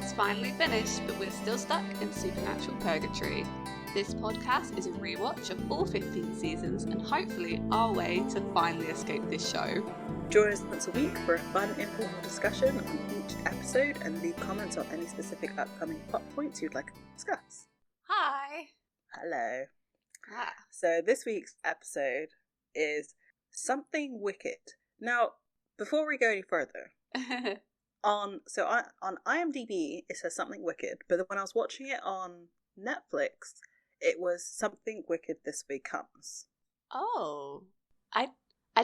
has finally finished, but we're still stuck in supernatural purgatory. This podcast is a rewatch of all 15 seasons and hopefully our way to finally escape this show. Join us once a week for a fun, informal discussion on each episode and leave comments on any specific upcoming plot points you'd like to discuss. Hi! Hello. Ah. So this week's episode is Something Wicked. Now, before we go any further, on IMDb it says Something Wicked, but when I was watching it on Netflix, it was Something Wicked This Way Comes. Oh, I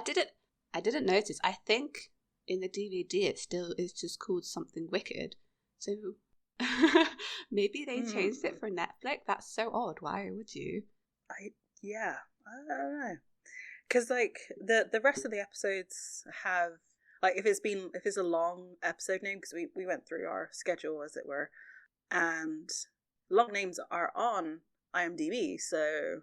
didn't notice. I think in the DVD it still is just called Something Wicked. So maybe they changed it for Netflix. That's so odd. Why would you? I don't know. Because like the rest of the episodes have, like, if it's a long episode name, because we went through our schedule as it were, and long names are on IMDb. So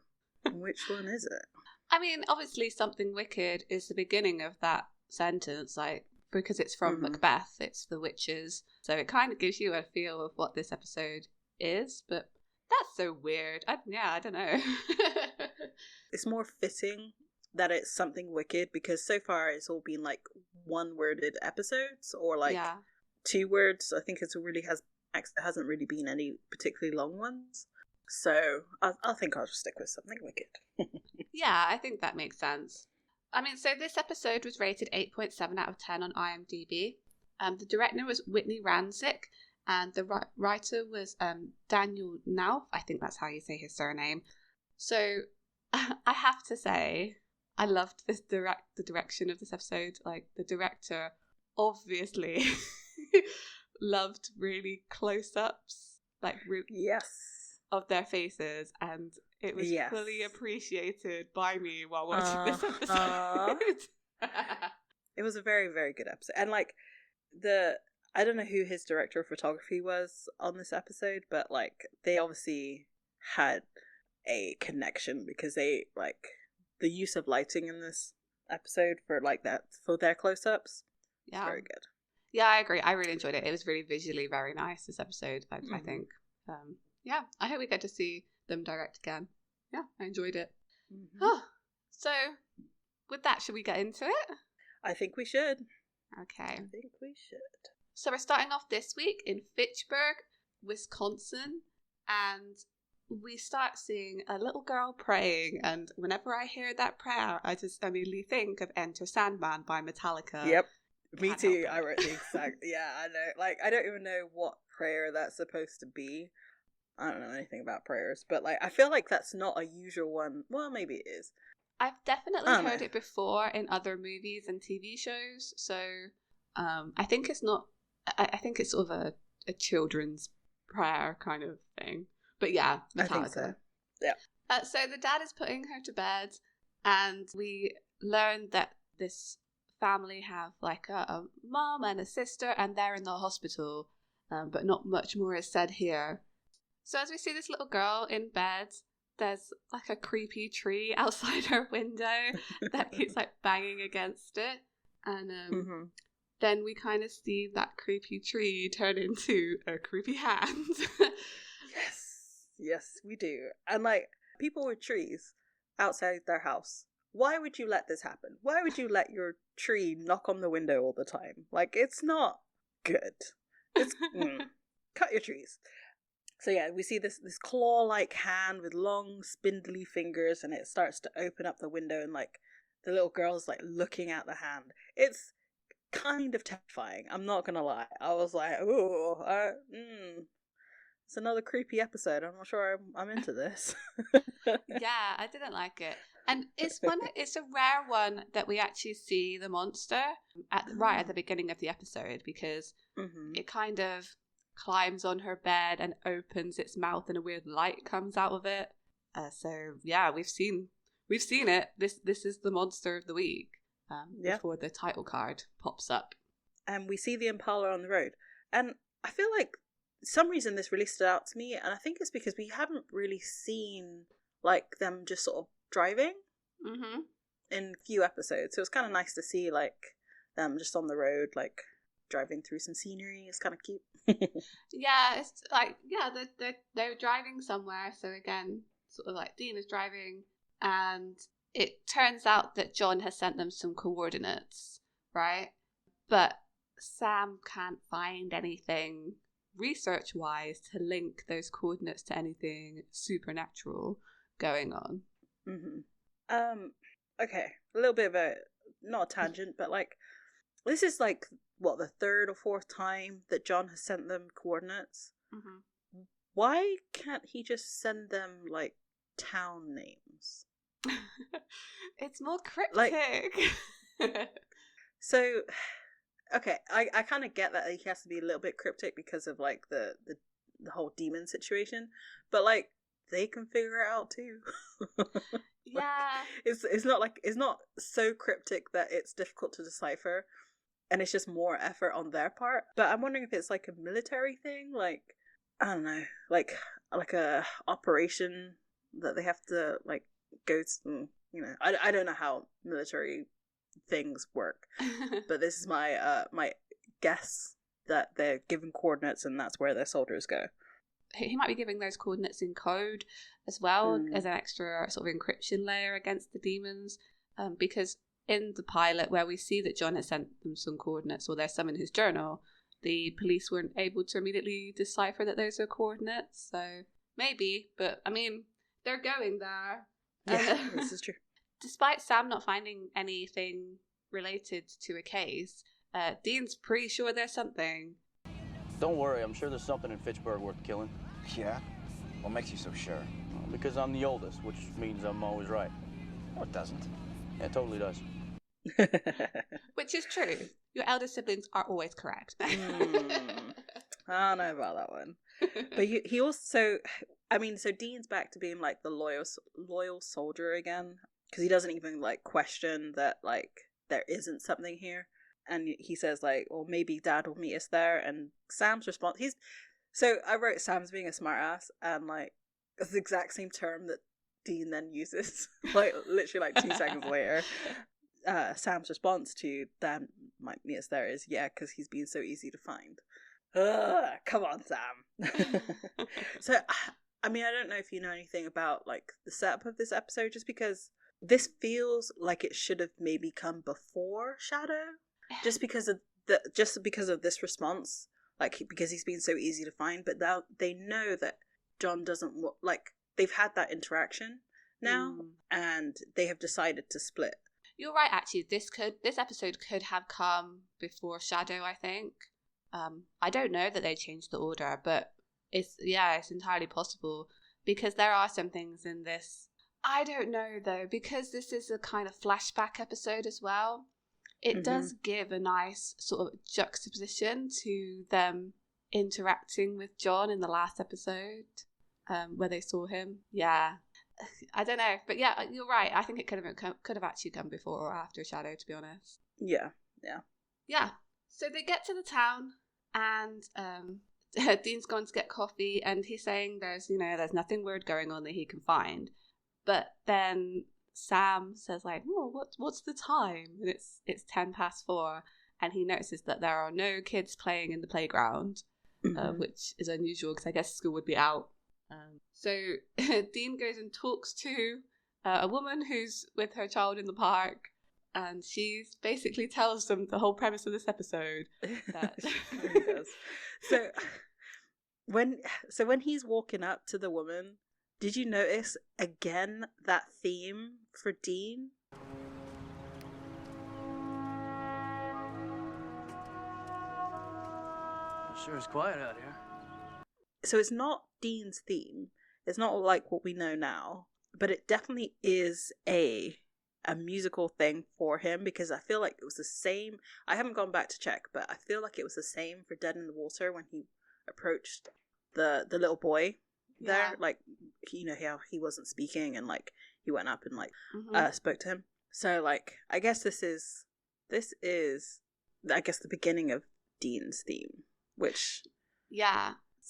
which one is it? I mean, obviously, Something Wicked is the beginning of that sentence, like, because it's from Macbeth, it's the witches. So it kind of gives you a feel of what this episode is, but that's so weird. I don't know. It's more fitting that it's Something Wicked, because so far it's all been like one-worded episodes or like 2 words. I think it hasn't really been any particularly long ones. So I think I'll just stick with Something Wicked. Yeah, I think that makes sense. I mean, so this episode was rated 8.7 out of 10 on IMDb. The director was Whitney Rancic, and the writer was Daniel Nauf. I think that's how you say his surname. So I have to say, I loved the direction of this episode. Like, the director obviously loved really close-ups, like of their faces, and it was fully appreciated by me while watching this episode. It was a very, very good episode. And like I don't know who his director of photography was on this episode, but like they obviously had a connection, because they like the use of lighting in this episode for their close-ups. Yeah, very good. Yeah, I agree. I really enjoyed it. It was really visually very nice, this episode. I think. Yeah, I hope we get to see them direct again. Yeah, I enjoyed it. So, with that, should we get into it? I think we should. Okay. I think we should. So we're starting off this week in Fitchburg, Wisconsin, and we start seeing a little girl praying, and whenever I hear that prayer, I just immediately think of Enter Sandman by Metallica. Yep. Me too. I wrote the exact... Yeah, I know. Like, I don't even know what prayer that's supposed to be. I don't know anything about prayers, but like I feel like that's not a usual one. Well, maybe it is. I've definitely heard it before in other movies and TV shows, so I think it's not. I think it's sort of a children's prayer kind of thing. But yeah, Metallica. I think so. Yeah. So the dad is putting her to bed, and we learn that this family have like a mom and a sister, and they're in the hospital, but not much more is said here. So as we see this little girl in bed, there's like a creepy tree outside her window that keeps like banging against it. And then we kind of see that creepy tree turn into a creepy hand. Yes, we do. And like, people with trees outside their house, why would you let this happen? Why would you let your tree knock on the window all the time? Like, it's not good. It's cut your trees. So yeah, we see this claw-like hand with long, spindly fingers, and it starts to open up the window, and like the little girl's like looking at the hand. It's kind of terrifying. I'm not gonna lie. I was like, ooh, it's another creepy episode. I'm not sure I'm into this. Yeah, I didn't like it, and it's a rare one that we actually see the monster right at the beginning of the episode, because it kind of climbs on her bed and opens its mouth, and a weird light comes out of it. So yeah, we've seen it. This is the monster of the week. Before the title card pops up, and we see the Impala on the road, and I feel like for some reason this really stood out to me, and I think it's because we haven't really seen like them just sort of driving in a few episodes. So it's kind of nice to see like them just on the road, like driving through some scenery. It's kind of cute. Yeah, it's like, yeah, they're driving somewhere. So again, sort of like Dean is driving, and it turns out that John has sent them some coordinates, right? But Sam can't find anything research-wise to link those coordinates to anything supernatural going on. Mm-hmm. Okay, a little bit of a, not a tangent, but like, this is like, what, the third or fourth time that John has sent them coordinates? Mm-hmm. Why can't he just send them, like, town names? It's more cryptic. Like, so, okay, I kind of get that he has to be a little bit cryptic because of, like, the whole demon situation, but, like, they can figure it out too. Yeah. It's not so cryptic that it's difficult to decipher, and it's just more effort on their part. But I'm wondering if it's like a military thing, like, I don't know, like a operation that they have to like go to, you know. I don't know how military things work, but this is my my guess that they're given coordinates and that's where their soldiers go. He might be giving those coordinates in code as well, as an extra sort of encryption layer against the demons, because in the pilot where we see that John has sent them some coordinates, or there's some in his journal, the police weren't able to immediately decipher that those are coordinates. So maybe, but I mean, they're going there. Yeah, this is true. Despite Sam not finding anything related to a case, Dean's pretty sure there's something. Don't worry, I'm sure there's something in Fitchburg worth killing. Yeah? What makes you so sure? Well, because I'm the oldest, which means I'm always right. No, it doesn't. Yeah, it totally does. Which is true. Your elder siblings are always correct. I don't know about that one. But he also, I mean, so Dean's back to being like the loyal soldier again, because he doesn't even like question that like there isn't something here. And he says like, well, maybe Dad will meet us there. And Sam's response, so I wrote Sam's being a smartass, and like it's the exact same term that Dean then uses, like literally like 2 seconds later. Sam's response to Dad might meet us there is, yeah, because he's been so easy to find. Come on, Sam. So, I mean, I don't know if you know anything about like the setup of this episode, just because this feels like it should have maybe come before Shadow. Just because of this response, like because he's been so easy to find, but now they know that John doesn't like they've had that interaction now, and they have decided to split. You're right. Actually, this episode could have come before Shadow. I think. I don't know that they changed the order, but it's entirely possible because there are some things in this. I don't know though, because this is a kind of flashback episode as well. It does give a nice sort of juxtaposition to them interacting with John in the last episode, where they saw him. Yeah, I don't know, but yeah, you're right. I think it could have actually come before or after Shadow, to be honest. Yeah. So they get to the town, and Dean's gone to get coffee, and he's saying there's nothing weird going on that he can find, but then Sam says like, "Oh, what's the time?" And it's 4:10, and he notices that there are no kids playing in the playground, which is unusual because I guess school would be out. So Dean goes and talks to a woman who's with her child in the park, and she basically tells them the whole premise of this episode. That he does. So when he's walking up to the woman, did you notice again that theme for Dean? Sure is quiet out here. So it's not Dean's theme. It's not like what we know now, but it definitely is a musical thing for him, because I feel like it was the same. I haven't gone back to check, but I feel like it was the same for Dead in the Water when he approached the little boy there, like how he wasn't speaking, and like he went up and like spoke to him. So like I guess this is I guess the beginning of Dean's theme, which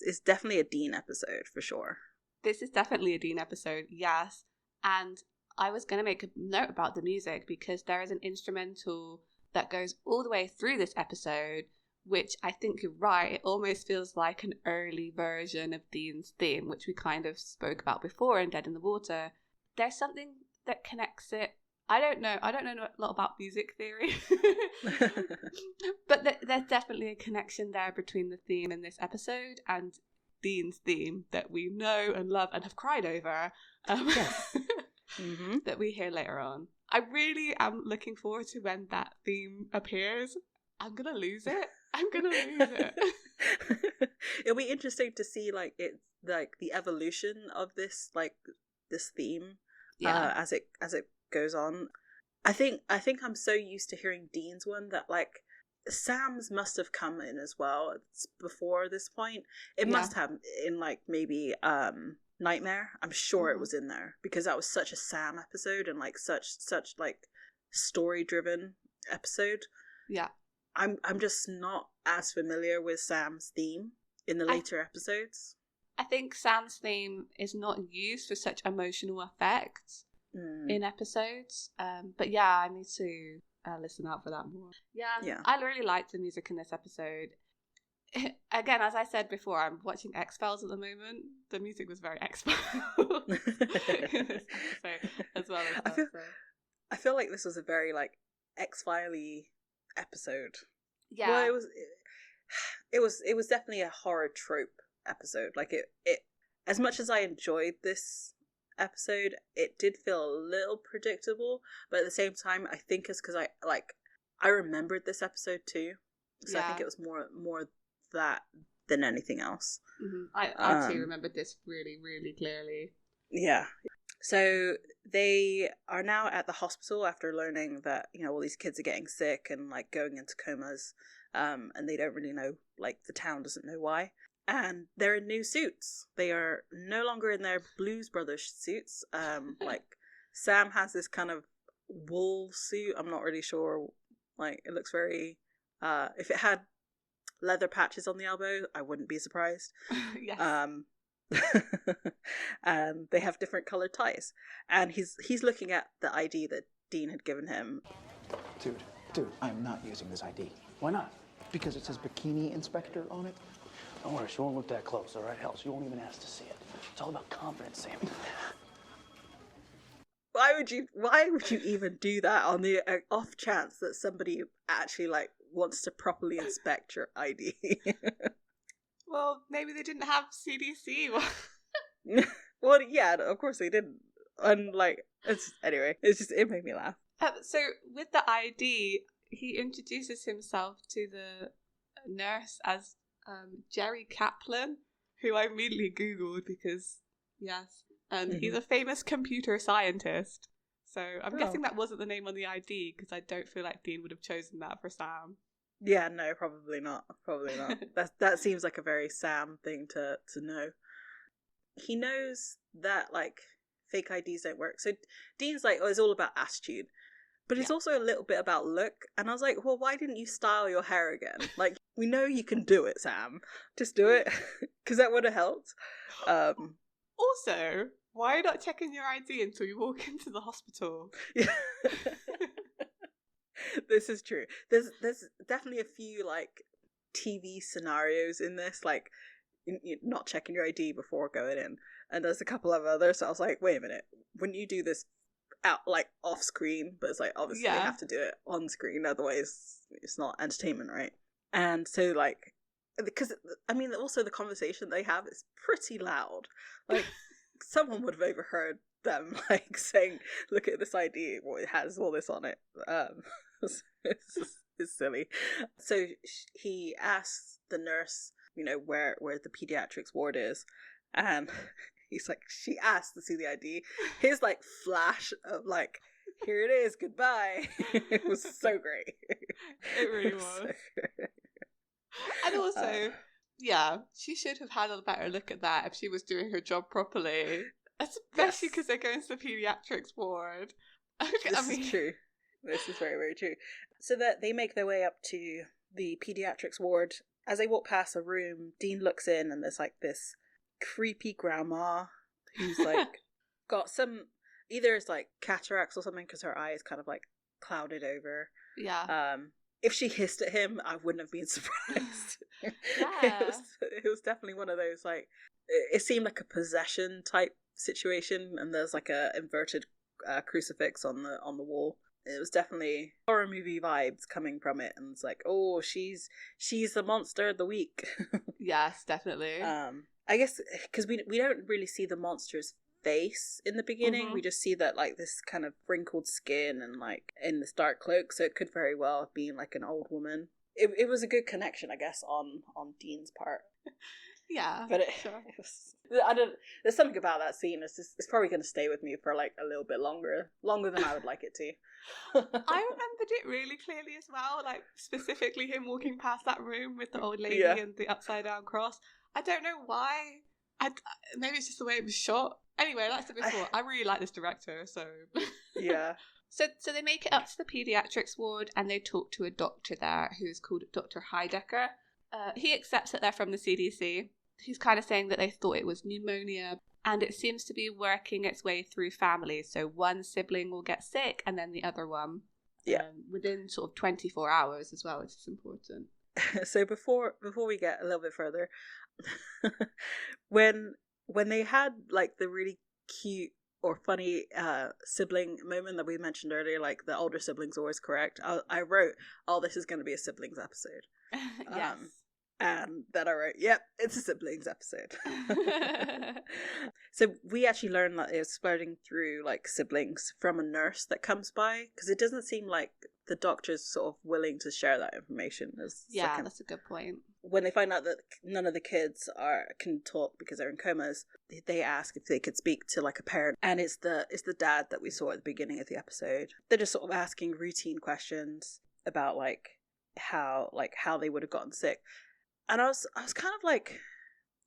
is definitely a Dean episode for sure. This is definitely a Dean episode, yes. And I was going to make a note about the music, because there is an instrumental that goes all the way through this episode which I think you're right, it almost feels like an early version of Dean's theme, which we kind of spoke about before in Dead in the Water. There's something that connects it. I don't know a lot about music theory, but there's definitely a connection there between the theme in this episode and Dean's theme that we know and love and have cried over, that we hear later on. I really am looking forward to when that theme appears. I'm gonna lose it. It'll be interesting to see like it's like the evolution of this theme as it goes on. I think I'm so used to hearing Dean's one that like Sam's must have come in as well before this point. It must have in like maybe Nightmare. I'm sure it was in there because that was such a Sam episode and like such like story driven episode. Yeah. I'm just not as familiar with Sam's theme in the later episodes. I think Sam's theme is not used for such emotional effects in episodes. But yeah, I need to listen out for that more. Yeah. I really liked the music in this episode. Again, as I said before, I'm watching X-Files at the moment. The music was very X-Files as well. I feel like this was a very like X-Files-y episode. Yeah. Well, it was definitely a horror trope episode. Like it as much as I enjoyed this episode, it did feel a little predictable, but at the same time I think it's because I remembered this episode too, so I think it was more that than anything else. I too remembered this really, really clearly. Yeah. So they are now at the hospital after learning that, you know, all these kids are getting sick and like going into comas, and they don't really know, like the town doesn't know why. And they're in new suits. They are no longer in their Blues Brothers suits. Like Sam has this kind of wool suit. I'm not really sure. Like it looks very. If it had leather patches on the elbow, I wouldn't be surprised. Yes. And they have different colored ties. And he's looking at the ID that Dean had given him. Dude, I'm not using this ID. Why not? Because it says Bikini Inspector on it. Don't worry, she won't look that close, all right? Hell, she won't even ask to see it. It's all about confidence, Sam. Why would you even do that on the off chance that somebody actually like wants to properly inspect your ID? Well, maybe they didn't have CDC. Well, yeah, of course they didn't. And like, it made me laugh. So with the ID, he introduces himself to the nurse as Jerry Kaplan, who I immediately Googled because, yes, and he's a famous computer scientist. So I'm guessing that wasn't the name on the ID because I don't feel like Dean would have chosen that for Sam. Yeah, no, probably not. That seems like a very Sam thing to know. He knows that like fake IDs don't work. So Dean's like, oh, it's all about attitude. But it's also a little bit about look. And I was like, well, why didn't you style your hair again? Like, we know you can do it, Sam. Just do it. Because that would have helped. Also, why not checking your ID until you walk into the hospital? Yeah. This is true. There's definitely a few, like, TV scenarios in this. Like, not checking your ID before going in. And there's a couple of others. So I was like, wait a minute. Wouldn't you do this out like off screen? But it's like obviously you have to do it on screen, otherwise it's not entertainment, right? And so like, because I mean also the conversation they have is pretty loud. Like someone would have overheard them like saying, look at this ID, well, it has all this on it. It's silly. So he asks the nurse, you know, where the pediatrics ward is, and he's like, she asked to see the ID. His like flash of like, here it is, goodbye. It was so great. It really was. And also, yeah, she should have had a better look at that if she was doing her job properly. Especially because they're going to the pediatrics ward. This is true. This is very, very true. So that they make their way up to the pediatrics ward. As they walk past a room, Dean looks in and there's like this creepy grandma who's like got some, either it's like cataracts or something because her eye is kind of like clouded over. Yeah. if she hissed at him, I wouldn't have been surprised. Yeah. It was definitely one of those, like, it seemed like a possession type situation, and there's like a inverted crucifix on the wall. It was definitely horror movie vibes coming from it, and it's like, oh, she's the monster of the week. Yes, definitely. I guess because we don't really see the monster's face in the beginning. Mhm. We just see that, like, this kind of wrinkled skin and like in this dark cloak, so it could very well have been like an old woman. It was a good connection, I guess, on Dean's part. Yeah, But sure. it was, I don't. There's something about that scene. It's probably going to stay with me for like a little bit longer than I would like it to. I remembered it really clearly as well, like specifically him walking past that room with the old lady Yeah. and the upside down cross. I don't know why. Maybe it's just the way it was shot. Anyway, like I said before, I really like this director, so Yeah. So they make it up to the pediatrics ward and they talk to a doctor there who is called Dr. Heidecker. He accepts that they're from the CDC. He's kind of saying that they thought it was pneumonia, and it seems to be working its way through families. So one sibling will get sick and then the other one. Yeah. Within sort of 24 hours as well, which is important. So before we get a little bit further, when they had like the really cute or funny sibling moment that we mentioned earlier, like the older sibling's always correct, I wrote, oh, this is going to be a siblings episode. Yes. And then I wrote, yep, it's a siblings episode. So we actually learned that it was spreading through like siblings from a nurse that comes by, because it doesn't seem like the doctor's sort of willing to share that information. Yeah, that's a good point. When they find out that none of the kids can talk because they're in comas, they ask if they could speak to like a parent, and it's the dad that we saw at the beginning of the episode. They're just sort of asking routine questions about like how they would have gotten sick. And I was kind of like,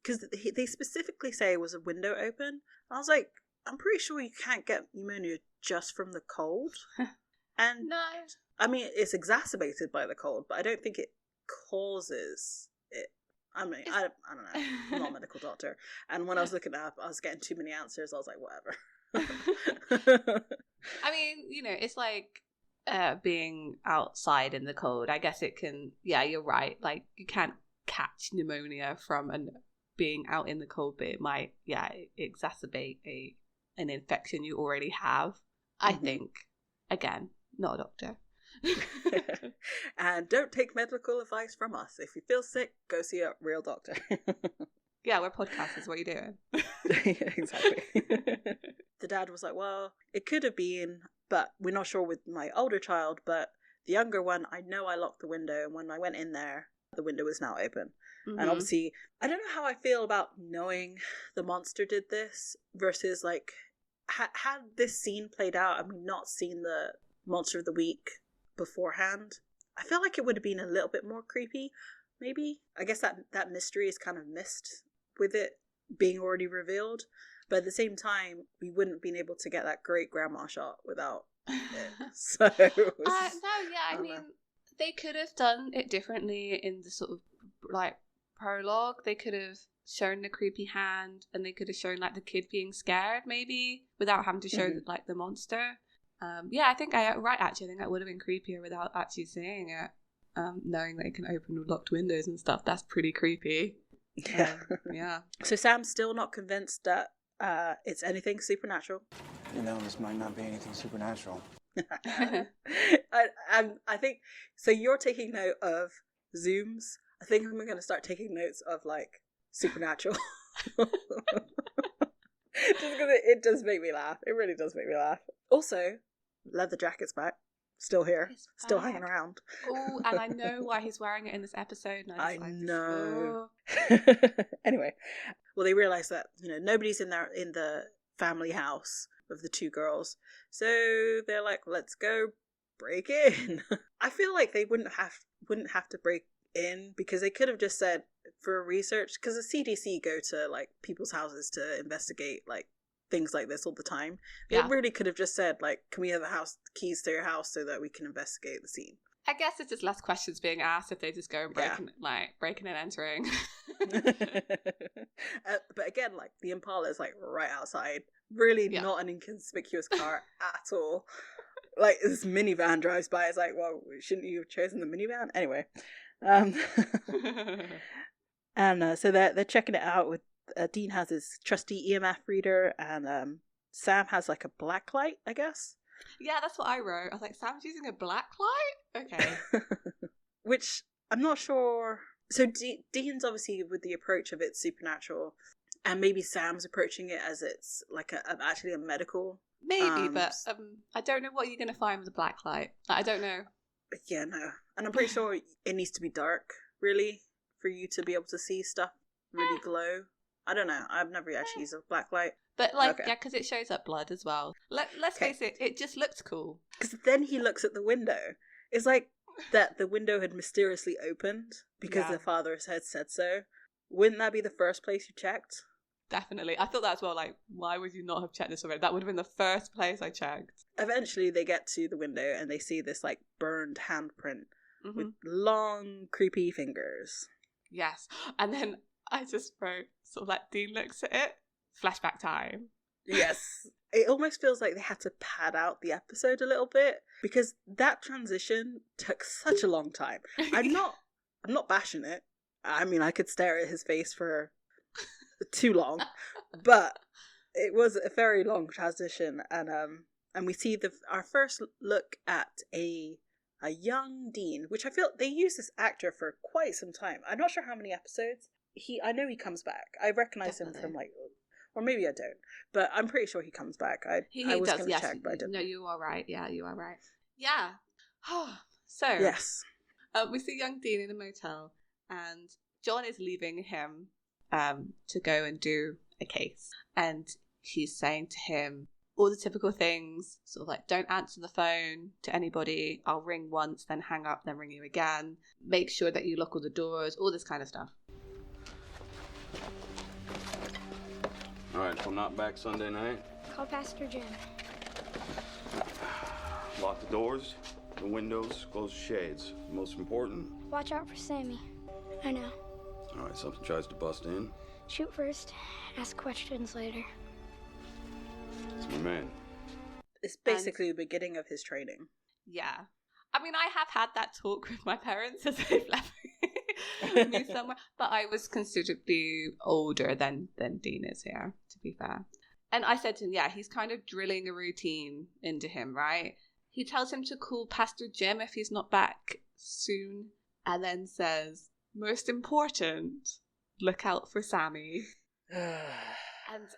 because they specifically say it was a window open. I was like, I'm pretty sure you can't get pneumonia just from the cold. And No. I mean, it's exacerbated by the cold, but I don't think it causes it. I mean, I don't know. I'm not a medical doctor. And when I was looking it up, I was getting too many answers. I was like, whatever. I mean, it's like being outside in the cold. I guess it can, yeah, you're right. Like, you can't catch pneumonia from being out in the cold, but it might, exacerbate an infection you already have. I think, again, not a doctor. And don't take medical advice from us. If you feel sick, go see a real doctor. Yeah, we're podcasters. What are you doing? Yeah, exactly. The dad was like, well, it could have been, but we're not sure with my older child, but the younger one, I know I locked the window, and when I went in there, the window was now open. Mm-hmm. And obviously, I don't know how I feel about knowing the monster did this versus like, had this scene played out and we not seen the monster of the week beforehand, I feel like it would have been a little bit more creepy, maybe. I guess that mystery is kind of missed with it being already revealed, but at the same time, we wouldn't have been able to get that great grandma shot without it. So I mean, they could have done it differently in the sort of like prologue. They could have shown the creepy hand, and they could have shown like the kid being scared, maybe, without having to show like the monster. I think right. Actually, I think that would have been creepier without actually seeing it. Knowing that it can open locked windows and stuff, that's pretty creepy. Yeah. So Sam's still not convinced that it's anything supernatural. This might not be anything supernatural. I think so. You're taking note of zooms. I think I'm going to start taking notes of like supernatural. Just because it does make me laugh. It really does make me laugh. Also, leather jacket's back. Still here. Still hanging around. Oh, and I know why he's wearing it in this episode. And I know. Oh. Anyway, well, they realise that nobody's in the family house of the two girls, so they're like, let's go break in. I feel like they wouldn't have to break in, because they could have just said for research, because the CDC go to like people's houses to investigate like things like this all the time. They really could have just said like, can we have the keys to your house so that we can investigate the scene. I guess it's just less questions being asked if they just go and breaking and entering. But again, like the Impala is like right outside, really not an inconspicuous car at all. Like, this minivan drives by. It's like, well, shouldn't you have chosen the minivan? Anyway. And so they're checking it out with, Dean has his trusty EMF reader, and Sam has like a black light, I guess. Yeah, that's what I wrote. I was like, Sam's using a black light? Okay. Which I'm not sure. So Dean's obviously with the approach of it's supernatural, and maybe Sam's approaching it as it's like actually a medical. Maybe, but I don't know what you're going to find with a black light. I don't know. Yeah, no. And I'm pretty sure it needs to be dark, really, for you to be able to see stuff really glow. I don't know. I've never actually used a black light. But, like, yeah, because it shows up blood as well. Let's face it, it just looked cool. Because then he looks at the window. It's like that the window had mysteriously opened because the father had said so. Wouldn't that be the first place you checked? Definitely. I thought that as well. Like, why would you not have checked this already? That would have been the first place I checked. Eventually, they get to the window and they see this, like, burned handprint with long, creepy fingers. Yes. And then I just wrote, sort of like, Dean looks at it. Flashback time. Yes. It almost feels like they had to pad out the episode a little bit because that transition took such a long time. I'm not bashing it. I mean, I could stare at his face for too long, but it was a very long transition, and we see our first look at a young Dean, which I feel they use this actor for quite some time. I'm not sure how many episodes. I know he comes back. I recognize him from, like, or maybe I don't, but I'm pretty sure he comes back. He was does, going to yes. check, but I didn't. No, you are right. Yeah, you are right. Yeah. So yes, we see young Dean in a motel, and John is leaving him to go and do a case, and he's saying to him all the typical things, sort of like, don't answer the phone to anybody, I'll ring once, then hang up, then ring you again, make sure that you lock all the doors, all this kind of stuff. All right, if I'm not back Sunday night, Call Pastor Jim. lock the doors, the windows, close the shades. Most important. Watch out for Sammy. I know. All right, something tries to bust in. Shoot first, ask questions later. It's my man. it's basically the beginning of his training. Yeah. I mean, I have had that talk with my parents as they've left me somewhere, but I was considerably older than Dean is here, to be fair. And I said to him, yeah, he's kind of drilling a routine into him, right? He tells him to call Pastor Jim if he's not back soon, and then says, most important, look out for Sammy. And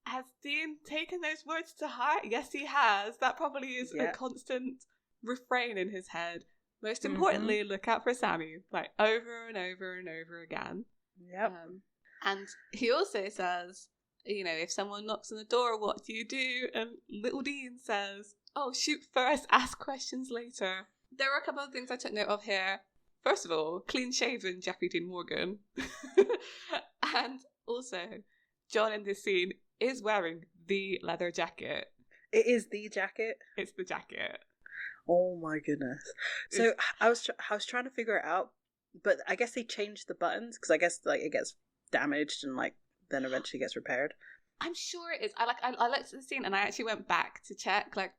has Dean taken those words to heart? Yes, he has. That probably is a constant refrain in his head. Most importantly, look out for Sammy, like over and over and over again. Yep. And he also says, you know, if someone knocks on the door, what do you do? And little Dean says, oh, shoot first, ask questions later. There are a couple of things I took note of here. First of all, clean-shaven Jeffrey Dean Morgan. And also, John in this scene is wearing the leather jacket. It is the jacket? It's the jacket. Oh my goodness. So I was trying to figure it out, but I guess they changed the buttons because I guess like it gets damaged and like then eventually gets repaired. I'm sure it is. I looked at the scene and I actually went back to check like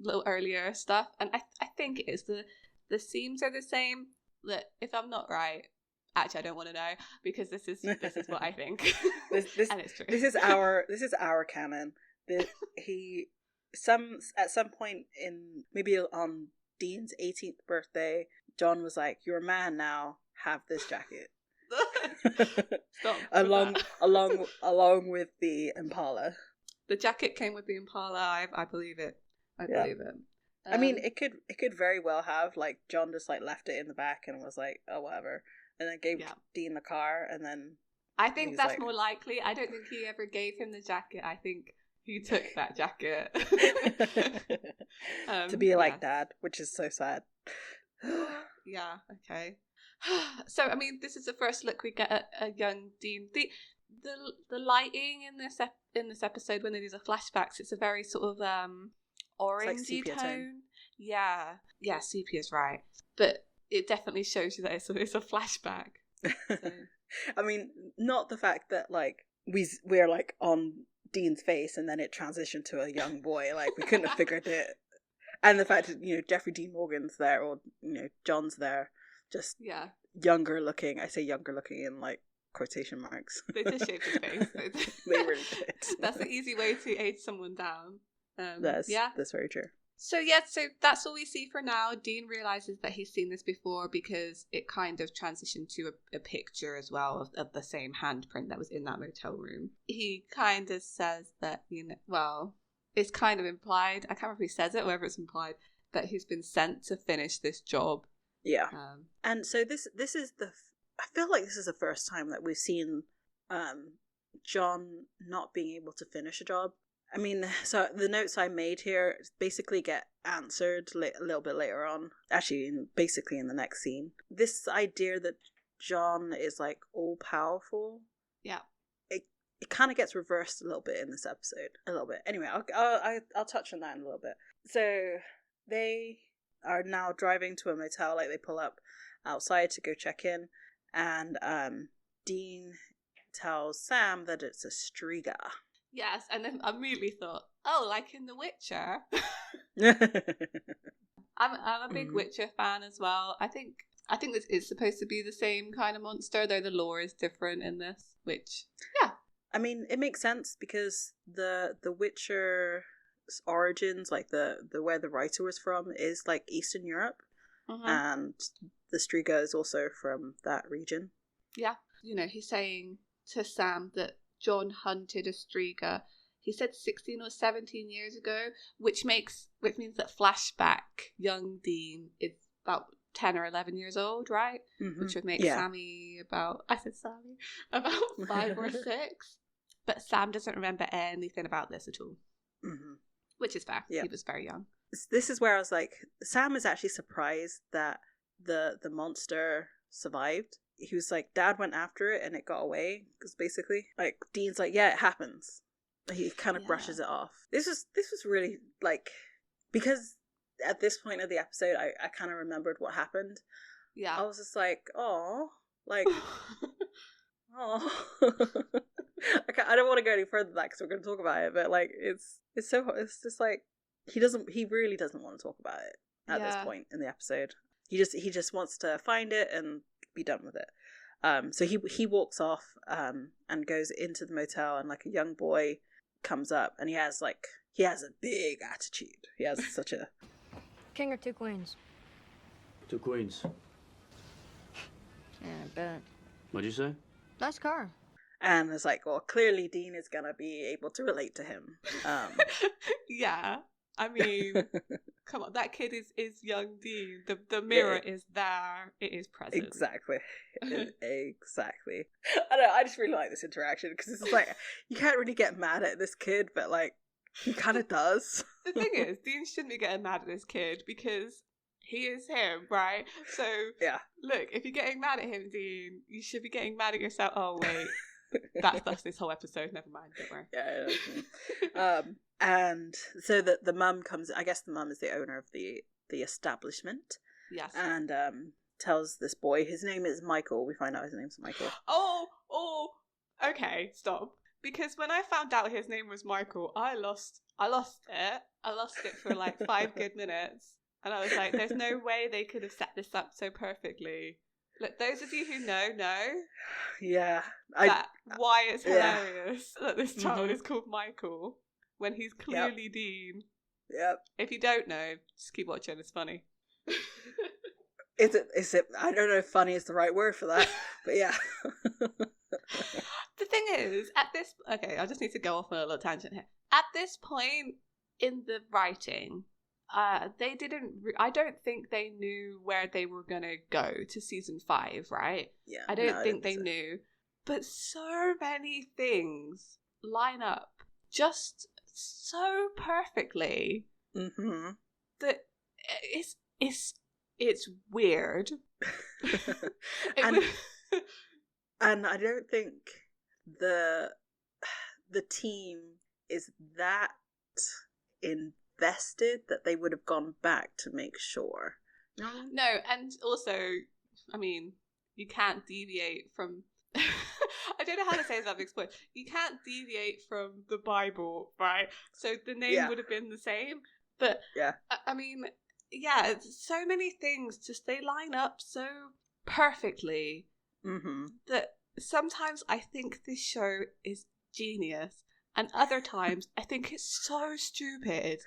little earlier stuff, and I think it is the seams are the same. That if I'm not right, actually I don't want to know because this is what I think. this and it's true. This is our canon. At some point in maybe on Dean's 18th birthday, John was like, "You're a man now. Have this jacket." Stop. along with the Impala. The jacket came with the Impala. I believe it. I believe it. I mean, it could very well have like John just like left it in the back and was like, "Oh, whatever," and then gave Dean the car, and then I think that's like, more likely. I don't think he ever gave him the jacket. I think he took that jacket to be like Dad, which is so sad. Yeah. Okay. So I mean, this is the first look we get at a young Dean. The lighting in this episode when they do the flashbacks, it's a very sort of orangey like tone. Yeah, sepia is right, but it definitely shows you that it's a flashback. So. I mean, not the fact that like we're like on Dean's face and then it transitioned to a young boy. Like we couldn't have figured it And the fact that, Jeffrey Dean Morgan's there, or, John's there, just younger looking. I say younger looking in, like, quotation marks. They just shaved his face. They really did. That's an easy way to age someone down. That's very true. So that's all we see for now. Dean realizes that he's seen this before because it kind of transitioned to a picture as well of the same handprint that was in that motel room. He kind of says that, it's kind of implied, I can't remember if he says it or whether it's implied, that he's been sent to finish this job. Yeah. And so this is I feel like this is the first time that we've seen John not being able to finish a job. I mean, so the notes I made here basically get answered a little bit later on. Actually, basically in the next scene. This idea that John is, like, all-powerful. Yeah. It kind of gets reversed a little bit in this episode. A little bit. Anyway, I'll touch on that in a little bit. So, they are now driving to a motel. Like, they pull up outside to go check in. And Dean tells Sam that it's a striga. Yes, and then I immediately thought, like in The Witcher. I'm a big Witcher fan as well. I think this is supposed to be the same kind of monster, though the lore is different in this, which, yeah. I mean, it makes sense because the Witcher's origins, like the where the writer was from, is like Eastern Europe, and the striga is also from that region. Yeah, he's saying to Sam that John hunted a striga. He said 16 or 17 years ago, which means that flashback young Dean is about 10 or 11 years old, right? Mm-hmm. Which would make Sammy about 5 or 6. But Sam doesn't remember anything about this at all. Mm-hmm. Which is fair. Yeah. He was very young. This is where I was like, Sam is actually surprised that the monster survived. He was like, Dad went after it and it got away. Because basically, like, Dean's like, yeah, it happens. He kind of brushes it off. This was really, like, because at this point of the episode, I kind of remembered what happened. Yeah. I was just like, oh, like, oh. I don't want to go any further than that because we're going to talk about it, but, like, it's just like, he really doesn't want to talk about it at this point in the episode. He just wants to find it and be done with it. So he walks off and goes into the motel, and, like, a young boy comes up, and he has a big attitude. He has such a king or 2 queens. 2 queens. Yeah, I bet. What'd you say? Nice car. And it's like, well, clearly Dean is gonna be able to relate to him. Yeah, I mean, come on, that kid is young Dean. The mirror is there. It is present. Exactly. Exactly. I don't know, I just really like this interaction because it's like, you can't really get mad at this kid, but, like, he kind of does. The thing is, Dean shouldn't be getting mad at this kid because he is him, right? So, yeah. Look, if you're getting mad at him, Dean, you should be getting mad at yourself. Oh, wait. That's this whole episode. Never mind. Don't worry. Yeah. And so the mum comes. I guess the mum is the owner of the establishment. Yes. And tells this boy, his name is Michael. We find out his name's Michael. Oh. Okay, stop. Because when I found out his name was Michael, I lost it. I lost it for like 5 good minutes, and I was like, "There's no way they could have set this up so perfectly." Look, those of you who know. Yeah. Why it's hilarious that this child is called Michael when he's clearly Dean. Yep. If you don't know, just keep watching. It's funny. Is it? I don't know if funny is the right word for that, but yeah. The thing is, okay, I just need to go off on a little tangent here. At this point in the writing, they didn't. I don't think they knew where they were gonna go to season 5, right? Yeah. I don't think they knew, but so many things line up just so perfectly that it's weird. And I don't think the team is that invested that they would have gone back to make sure. No, and also, I mean, you can't deviate from I don't know how to say this without being spoiled. You can't deviate from the Bible, right? So the name would have been the same, But Yeah. I mean, yeah, it's so many things just they line up so perfectly that sometimes I think this show is genius, and other times I think it's so stupid.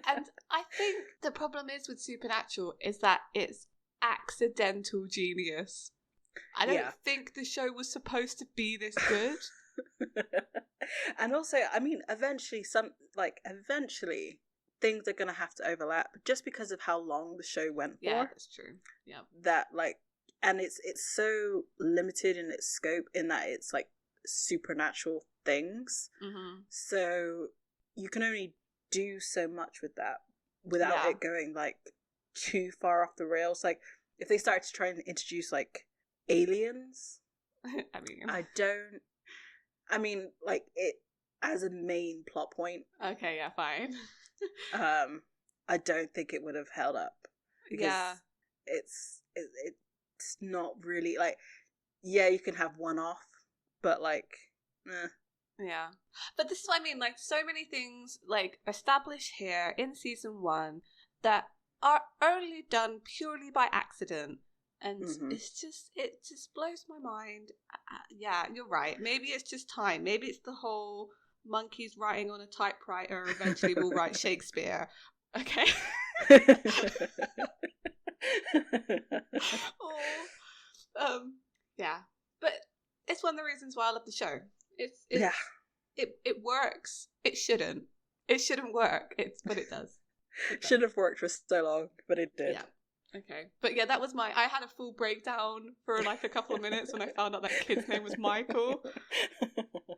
And I think the problem is with Supernatural is that it's accidental genius. I don't think the show was supposed to be this good. And also, I mean, eventually things are gonna have to overlap just because of how long the show went for. Yeah, that's true. Yeah. That and it's so limited in its scope in that it's like supernatural things. So you can only do so much with that without it going like too far off the rails. Like if they start to try and introduce like aliens, I mean like it as a main plot point. Okay, yeah, fine. I don't think it would have held up. Because it's not really like, yeah, you can have one off, but like, Yeah. But this is what I mean, like so many things like established here in season 1 that are only done purely by accident. And it just blows my mind. Yeah, you're right. Maybe it's just time. Maybe it's the whole monkeys writing on a typewriter eventually will write Shakespeare. Okay. Yeah. But it's one of the reasons why I love the show. It works. It shouldn't. It shouldn't work. But it does. Should have worked for so long, but it did. Yeah. Okay. But yeah, that was I had a full breakdown for like a couple of minutes when I found out that kid's name was Michael.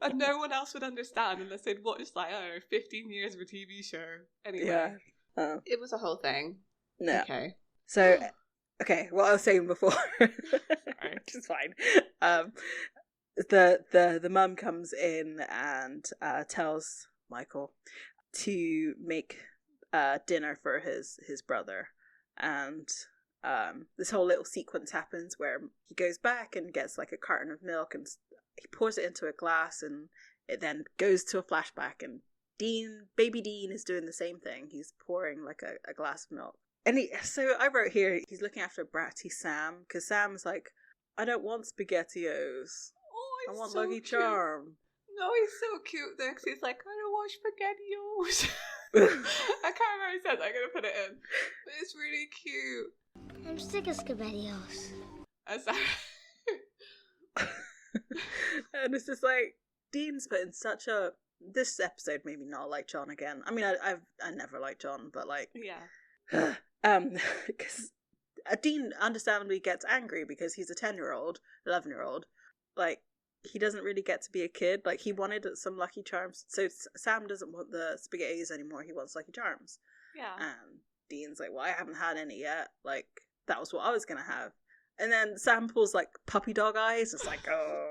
And no one else would understand unless they'd watched like, I don't know, 15 years of a TV show. Anyway. Yeah. It was a whole thing. No. Okay. So, okay, what I was saying before, which is fine. The mum comes in and tells Michael to make dinner for his brother, and this whole little sequence happens where he goes back and gets like a carton of milk and he pours it into a glass, and it then goes to a flashback, and baby Dean is doing the same thing. He's pouring like a glass of milk. And so I wrote here, he's looking after bratty Sam, because Sam's like, I don't want SpaghettiOs. Oh, I want so Lucky cute. Charm. No, he's so cute though, because he's like, I don't want SpaghettiOs. I can't remember how he said that. I'm going to put it in. But it's really cute. I'm sick of SpaghettiOs. And it's just like, Dean's put in such a... This episode made me not like John again. I mean, I never liked John, but like... Yeah. Because Dean understandably gets angry because he's a 10-year-old, 11-year-old. Like, he doesn't really get to be a kid. Like, he wanted some Lucky Charms. So Sam doesn't want the SpaghettiOs anymore. He wants Lucky Charms. Yeah. And Dean's like, well, I haven't had any yet. Like, that was what I was going to have. And then Sam pulls, like, puppy dog eyes. It's like, oh.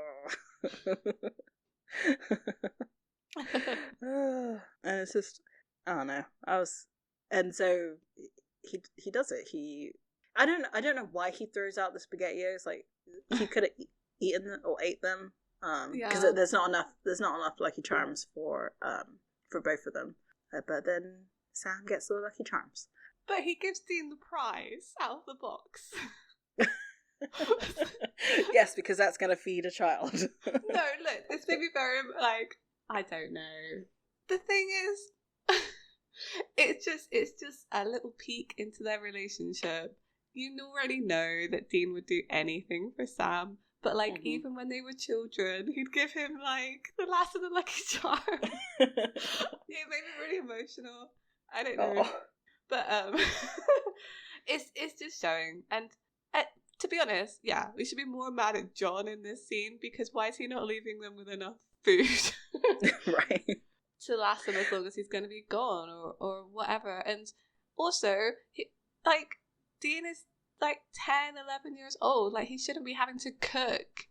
And it's just, I don't know. And so he does it. I don't know why he throws out the SpaghettiOs. Like, he could have eaten them or ate them. Because there's not enough Lucky Charms for both of them. But then Sam gets the Lucky Charms. But he gives Dean the prize out of the box. Yes, because that's going to feed a child. No, look, this made me very, like, I don't know. The thing is, it's just a little peek into their relationship. You already know that Dean would do anything for Sam, but like even when they were children, he'd give him like the last of the Lucky Charm. It made me really emotional. I don't know, but it's just showing. And to be honest, yeah, we should be more mad at John in this scene, because why is he not leaving them with enough food? Right. To last him as long as he's going to be gone or whatever. And also, Dean is like 10, 11 years old. Like, he shouldn't be having to cook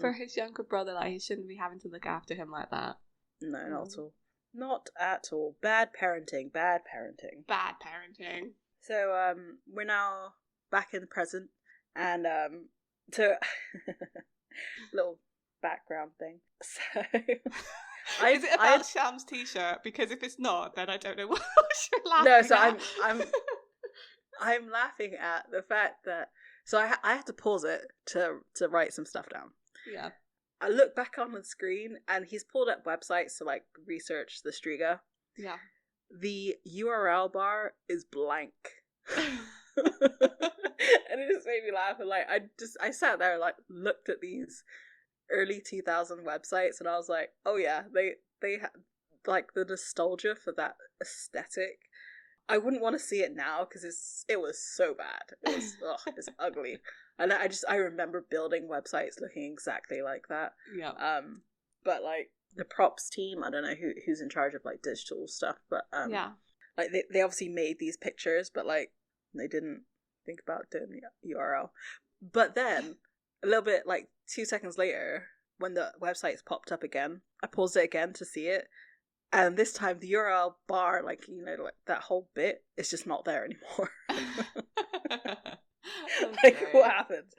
for his younger brother. Like, he shouldn't be having to look after him like that. No, not at all. Not at all. Bad parenting. Bad parenting. Bad parenting. So, we're now back in the present. And, so, little background thing. So... Is it about Sham's t-shirt? Because if it's not, then I don't know what you're laughing No, so at. I'm laughing at the fact that I had to pause it to write some stuff down. Yeah. I look back on the screen and he's pulled up websites to like research the Striga. Yeah. The URL bar is blank. And it just made me laugh. And like I sat there and like looked at these early 2000 websites and I was like, oh yeah, they have like the nostalgia for that aesthetic. I wouldn't want to see it now because it was so bad. It was it's ugly. And I remember building websites looking exactly like that. Yeah. But like the props team, I don't know who's in charge of like digital stuff, but yeah. Like they obviously made these pictures, but like they didn't think about doing the URL. But then a little bit like 2 seconds later, when the website's popped up again, I paused it again to see it. And this time the URL bar, like, you know, like that whole bit is just not there anymore. Like, what happened?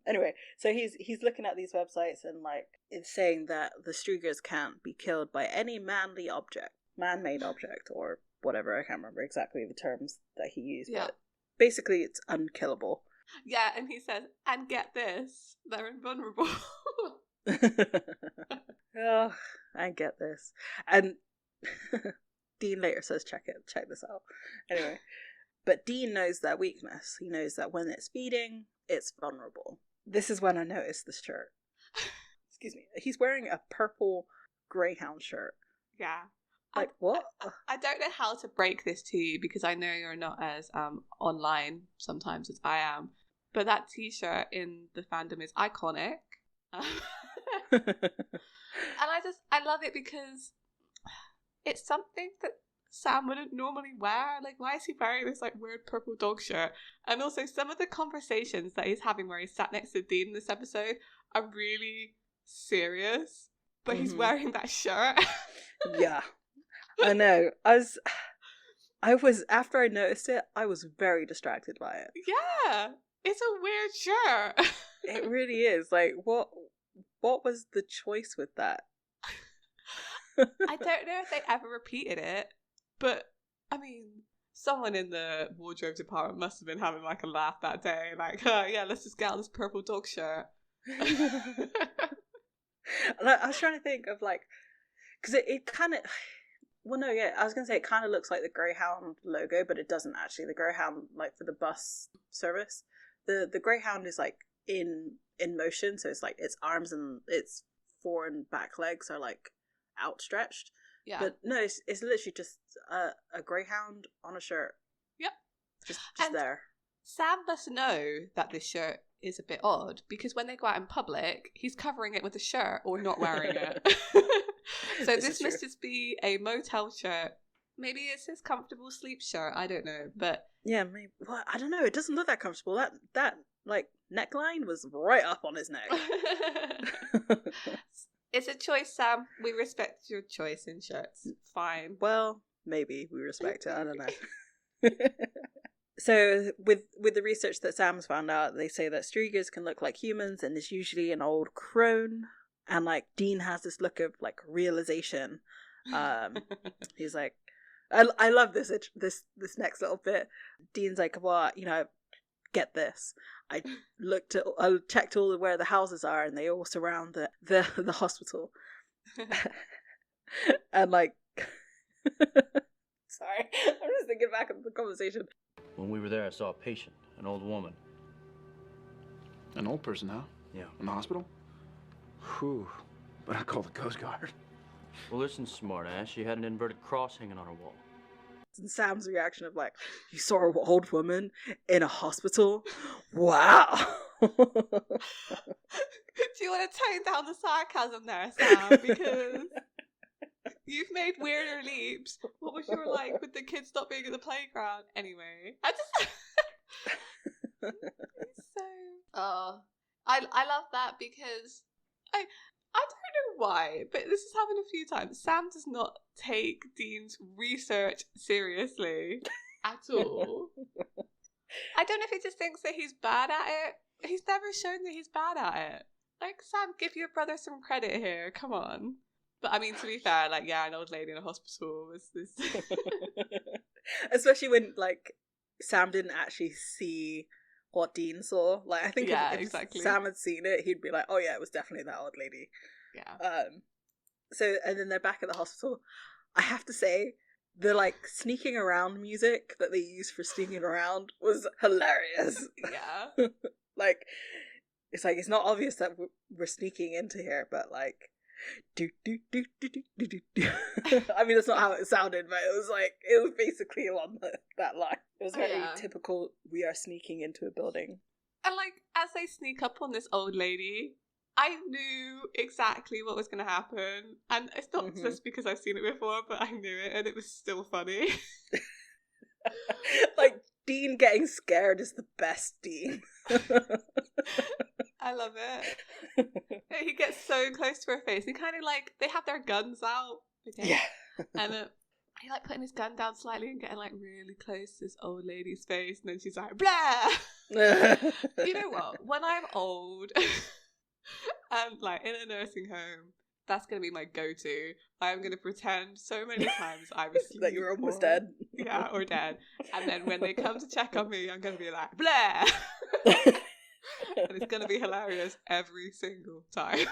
Anyway, so he's looking at these websites and like it's saying that the Strigas can't be killed by any man-made object, or whatever. I can't remember exactly the terms that he used, but basically it's unkillable. Yeah, and he says, and get this, they're invulnerable. Oh, I get this. And Dean later says, check this out. Anyway, but Dean knows their weakness. He knows that when it's feeding, it's vulnerable. This is when I noticed this shirt. Excuse me. He's wearing a purple Greyhound shirt. Yeah. Like, what? I don't know how to break this to you because I know you're not as online sometimes as I am. But that t-shirt in the fandom is iconic. And I love it because it's something that Sam wouldn't normally wear. Like, why is he wearing this like weird purple dog shirt? And also some of the conversations that he's having where he's sat next to Dean in this episode are really serious, but he's wearing that shirt. Yeah, I know. I was after I noticed it, I was very distracted by it. Yeah, it's a weird shirt. It really is. Like, what was the choice with that? I don't know if they ever repeated it, but I mean, someone in the wardrobe department must have been having like a laugh that day. Like, yeah, let's just get out this purple dog shirt. I was trying to think of like, because it kind of, well, no, yeah, I was gonna say it kind of looks like the Greyhound logo, but it doesn't actually. The Greyhound, like for the bus service, the Greyhound is like in motion, so it's like its arms and its fore and back legs are like outstretched. Yeah. But no, it's literally just a Greyhound on a shirt. Yep. Just there. Sam must know that this shirt is a bit odd because when they go out in public, he's covering it with a shirt or not wearing it. So this must just be a motel shirt. Maybe it's his comfortable sleep shirt. I don't know, but yeah, maybe. Well, I don't know. It doesn't look that comfortable. That like neckline was right up on his neck. It's a choice, Sam. We respect your choice in shirts. Fine. Well, maybe we respect it. I don't know. So with the research that Sam's found out, they say that Strigas can look like humans and is usually an old crone. And like Dean has this look of like realization. He's like, I love this next little bit. Dean's like, well, you know, get this. I checked all where the houses are, and they all surround the hospital. And like, sorry, I'm just thinking back on the conversation. When we were there, I saw a patient, an old woman. An old person, huh? Yeah. In the hospital? Whew. But I call the Coast Guard. Well, listen, smartass. She had an inverted cross hanging on her wall. And Sam's reaction of like, you saw an old woman in a hospital? Wow. Do you want to tone down the sarcasm there, Sam? Because you've made weirder leaps. What was your like with the kids not being at the playground? Anyway, I love that because I don't know why, but this has happened a few times. Sam does not take Dean's research seriously at all. I don't know if he just thinks that he's bad at it. He's never shown that he's bad at it. Like, Sam, give your brother some credit here. Come on. But I mean, to be fair, like, yeah, an old lady in a hospital was this. Especially when, like, Sam didn't actually see what Dean saw. Like, I think if exactly. Sam had seen it, he'd be like, oh yeah, it was definitely that old lady. Yeah. So, and then they're back at the hospital. I have to say, the, like, sneaking around music that they used for sneaking around was hilarious. Yeah. Like, it's like, it's not obvious that we're sneaking into here, but, like, do do do do do do do do. I mean, that's not how it sounded, but it was basically along that line. It was very typical. We are sneaking into a building, and like as they sneak up on this old lady, I knew exactly what was going to happen, and it's not just because I've seen it before, but I knew it, and it was still funny. Like, Dean getting scared is the best Dean. I love it. He gets so close to her face. He kind of like, they have their guns out. Okay? Yeah. And he like putting his gun down slightly and getting like really close to this old lady's face. And then she's like, blah! You know what? When I'm old and like in a nursing home, that's going to be my go-to. I'm going to pretend so many times I was asleep. That you're almost dead. Yeah, or dead. And then when they come to check on me, I'm going to be like, blah! And it's going to be hilarious every single time.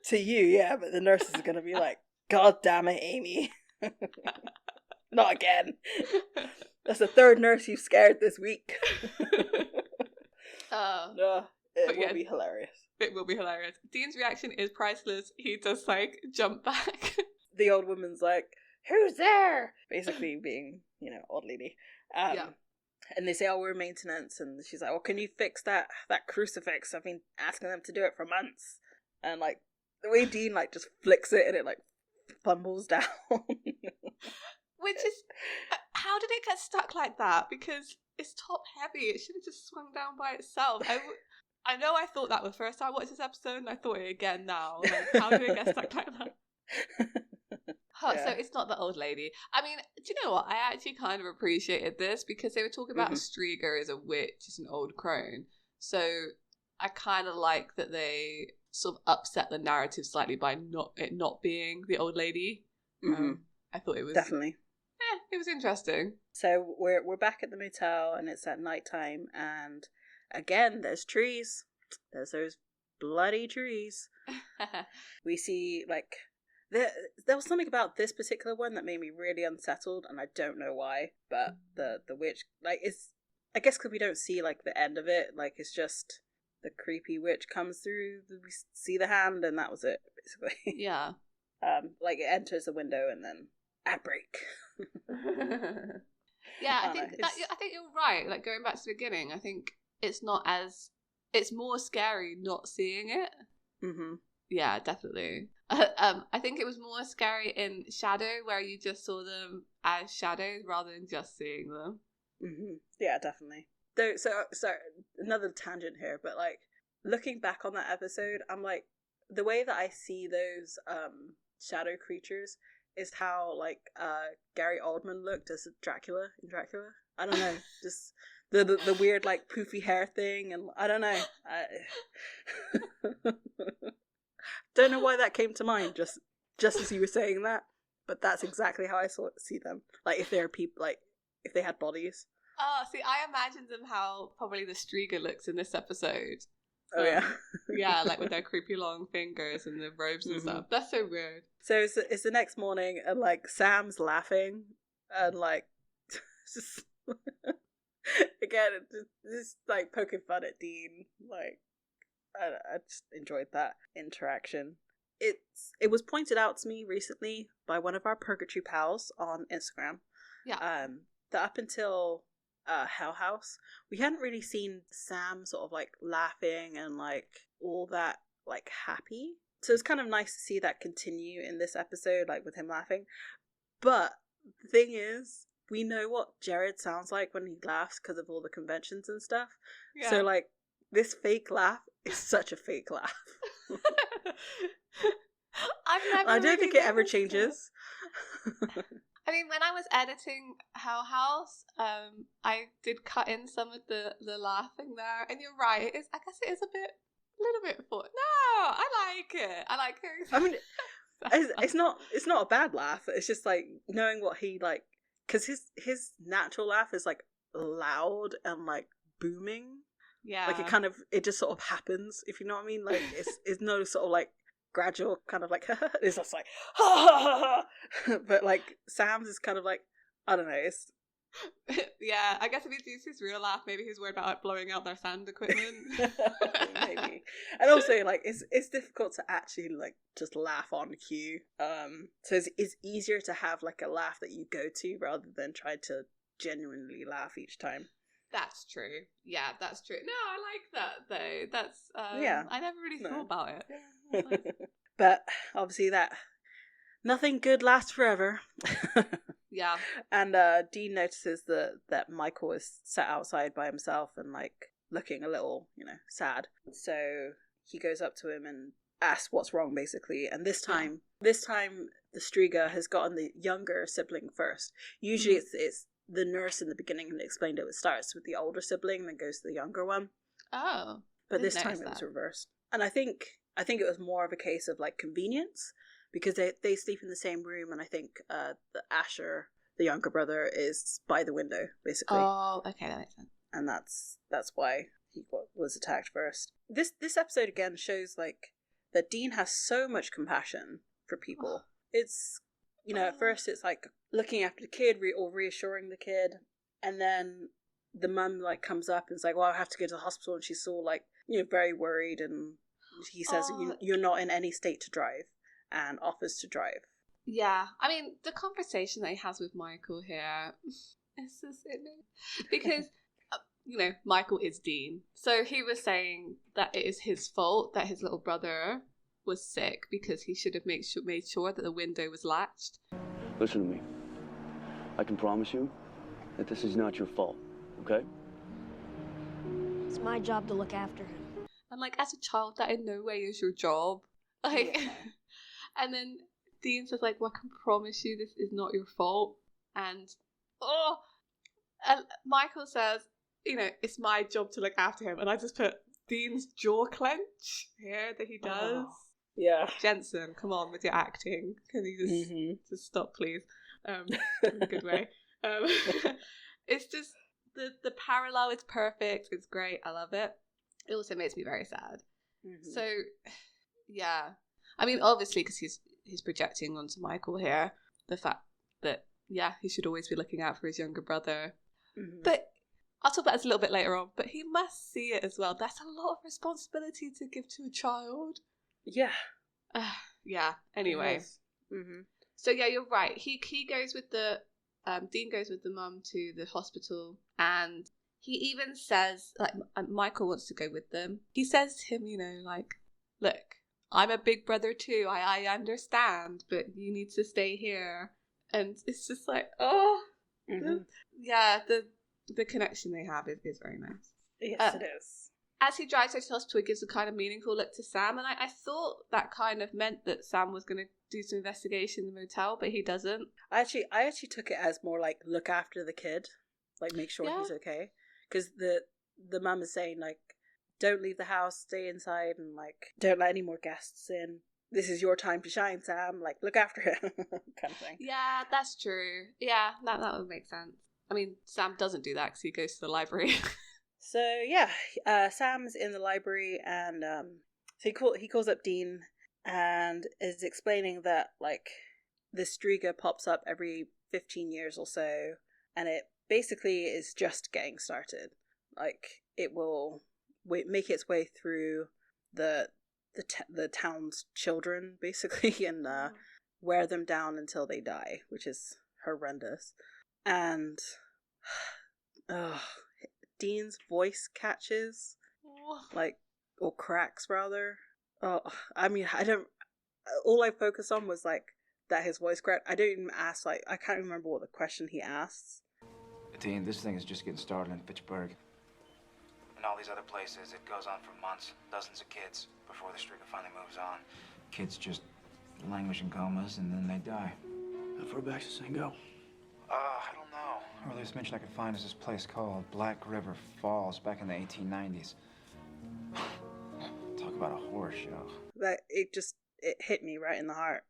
To you, yeah, but the nurses are going to be like, God damn it, Amy. Not again. That's the third nurse you've scared this week. It will be hilarious. It will be hilarious. Dean's reaction is priceless. He does like jump back. The old woman's like, who's there? Basically being, old lady. And they say, oh, we're maintenance. And she's like, well, can you fix that crucifix? I've been asking them to do it for months. And, like, the way Dean, like, just flicks it and it, like, fumbles down. Which is, how did it get stuck like that? Because it's top heavy. It should have just swung down by itself. I know I thought that the first time I watched this episode, and I thought it again now. Like, how did it get stuck like that? So it's not the old lady. I mean, do you know what? I actually kind of appreciated this because they were talking about Strieger as a witch, as an old crone. So I kind of like that they sort of upset the narrative slightly by not being the old lady. I thought it was definitely. It was interesting. So we're back at the motel and it's at nighttime, and again there's trees. There's those bloody trees. We see like. There was something about this particular one that made me really unsettled, and I don't know why. But the witch, like, it's, I guess because we don't see like the end of it. Like, it's just the creepy witch comes through. We see the hand, and that was it, basically. Yeah. Like, it enters the window, and then ad break. Yeah, I think you're right. Like, going back to the beginning, I think it's more scary not seeing it. Yeah, definitely. I think it was more scary in Shadow, where you just saw them as shadows rather than just seeing them. Yeah, definitely. So another tangent here, but like looking back on that episode, I'm like, the way that I see those shadow creatures is how like Gary Oldman looked as Dracula in Dracula. I don't know, just the weird like poofy hair thing, and I don't know. Don't know why that came to mind just as you were saying that, but that's exactly how I see them. Like, if they're people, like if they had bodies. Oh, see, I imagined them how probably the Strieger looks in this episode. Oh yeah, yeah, like with their creepy long fingers and the robes and stuff. That's so weird. So it's the next morning, and like Sam's laughing, and like just again, just like poking fun at Dean, like. I just enjoyed that interaction. It was pointed out to me recently by one of our Purgatory pals on Instagram. Yeah. That up until Hell House, we hadn't really seen Sam sort of like laughing and like all that like happy. So it's kind of nice to see that continue in this episode, like with him laughing. But the thing is, we know what Jared sounds like when he laughs because of all the conventions and stuff. Yeah. So like this fake laugh is such a fake laugh. I don't think it ever changes. I mean, when I was editing Hell House, I did cut in some of the laughing there, and you're right. I guess it is a little bit fun. No, I like it. I like it. I mean, It's not a bad laugh. It's just like knowing what he like, because his natural laugh is like loud and like booming. Yeah. Like it just sort of happens, if you know what I mean. Like it's no sort of like gradual kind of like it's just like but like Sam's is kind of like, I don't know, it's yeah, I guess if he's used his real laugh, maybe he's worried about like, blowing out their sound equipment. maybe. And also like it's difficult to actually like just laugh on cue. So it's easier to have like a laugh that you go to rather than try to genuinely laugh each time. That's true. Yeah, that's true. No, I like that though. That's yeah. I never really thought about it. Yeah, that's nice. But obviously that nothing good lasts forever. Yeah. And Dean notices that Michael is sat outside by himself and like looking a little, sad. So he goes up to him and asks what's wrong, basically. And this time the Striga has gotten the younger sibling first. Usually it's the nurse in the beginning and explained it starts with the older sibling and then goes to the younger one. Oh. But this time it was reversed. And I think it was more of a case of like convenience, because they sleep in the same room, and I think the Asher, the younger brother, is by the window, basically. Oh, okay, that makes sense. And that's why he was attacked first. This episode again shows like that Dean has so much compassion for people. It's at first it's like looking after the kid or reassuring the kid, and then the mum like comes up and is like, well, I have to go to the hospital, and she's all like very worried, and he says you're not in any state to drive, and offers to drive. Yeah, I mean the conversation that he has with Michael here is just because Michael is Dean, so he was saying that it is his fault that his little brother was sick because he should have made sure that the window was latched. Listen to me. I can promise you that this is not your fault, okay? It's my job to look after him. And like as a child, that in no way is your job. Like, Yeah. And then Dean says like, "Well, I can promise you this is not your fault." And Michael says, "It's my job to look after him." And I just put Dean's jaw clench here that he does. Oh. Yeah. Jensen, come on with your acting. Can you just stop, please? In a good way. It's just the parallel is perfect. It's great. I love it. It also makes me very sad. Mm-hmm. So, yeah. I mean, obviously, because he's projecting onto Michael here the fact that he should always be looking out for his younger brother. Mm-hmm. But I'll talk about this a little bit later on. But he must see it as well. That's a lot of responsibility to give to a child. Yeah. Yeah. Anyway. Mm-hmm. So yeah, you're right. He goes with the Dean goes with the mum to the hospital, and he even says like Michael wants to go with them. He says to him, like, look, I'm a big brother too. I understand, but you need to stay here. And it's just like, the connection they have is very nice. Yes, it is. As he drives to the hospital, he gives a kind of meaningful look to Sam, and I thought that kind of meant that Sam was going to do some investigation in the motel, but he doesn't. I actually took it as more like look after the kid, like make sure he's okay, because the mum is saying like, don't leave the house, stay inside, and like don't let any more guests in. This is your time to shine, Sam. Like look after him, kind of thing. Yeah, that's true. Yeah, that would make sense. I mean, Sam doesn't do that because he goes to the library. So yeah, Sam's in the library, and so he calls up Dean and is explaining that like this Striga pops up every 15 years or so, and it basically is just getting started. Like it will make its way through the town's children basically, and wear them down until they die, which is horrendous. And Dean's voice catches, like, or cracks rather. Oh, I mean, all I focused on was like that his voice cracked. I don't even ask, like, I can't remember what the question he asks. Dean, this thing is just getting started in Pittsburgh. And all these other places, it goes on for months, dozens of kids, before the Striga finally moves on. Kids just languish in comas and then they die. How far back does this thing go? I don't know. Earliest mention I could find is this place called Black River Falls back in the 1890s. Talk about a horror show. That it hit me right in the heart.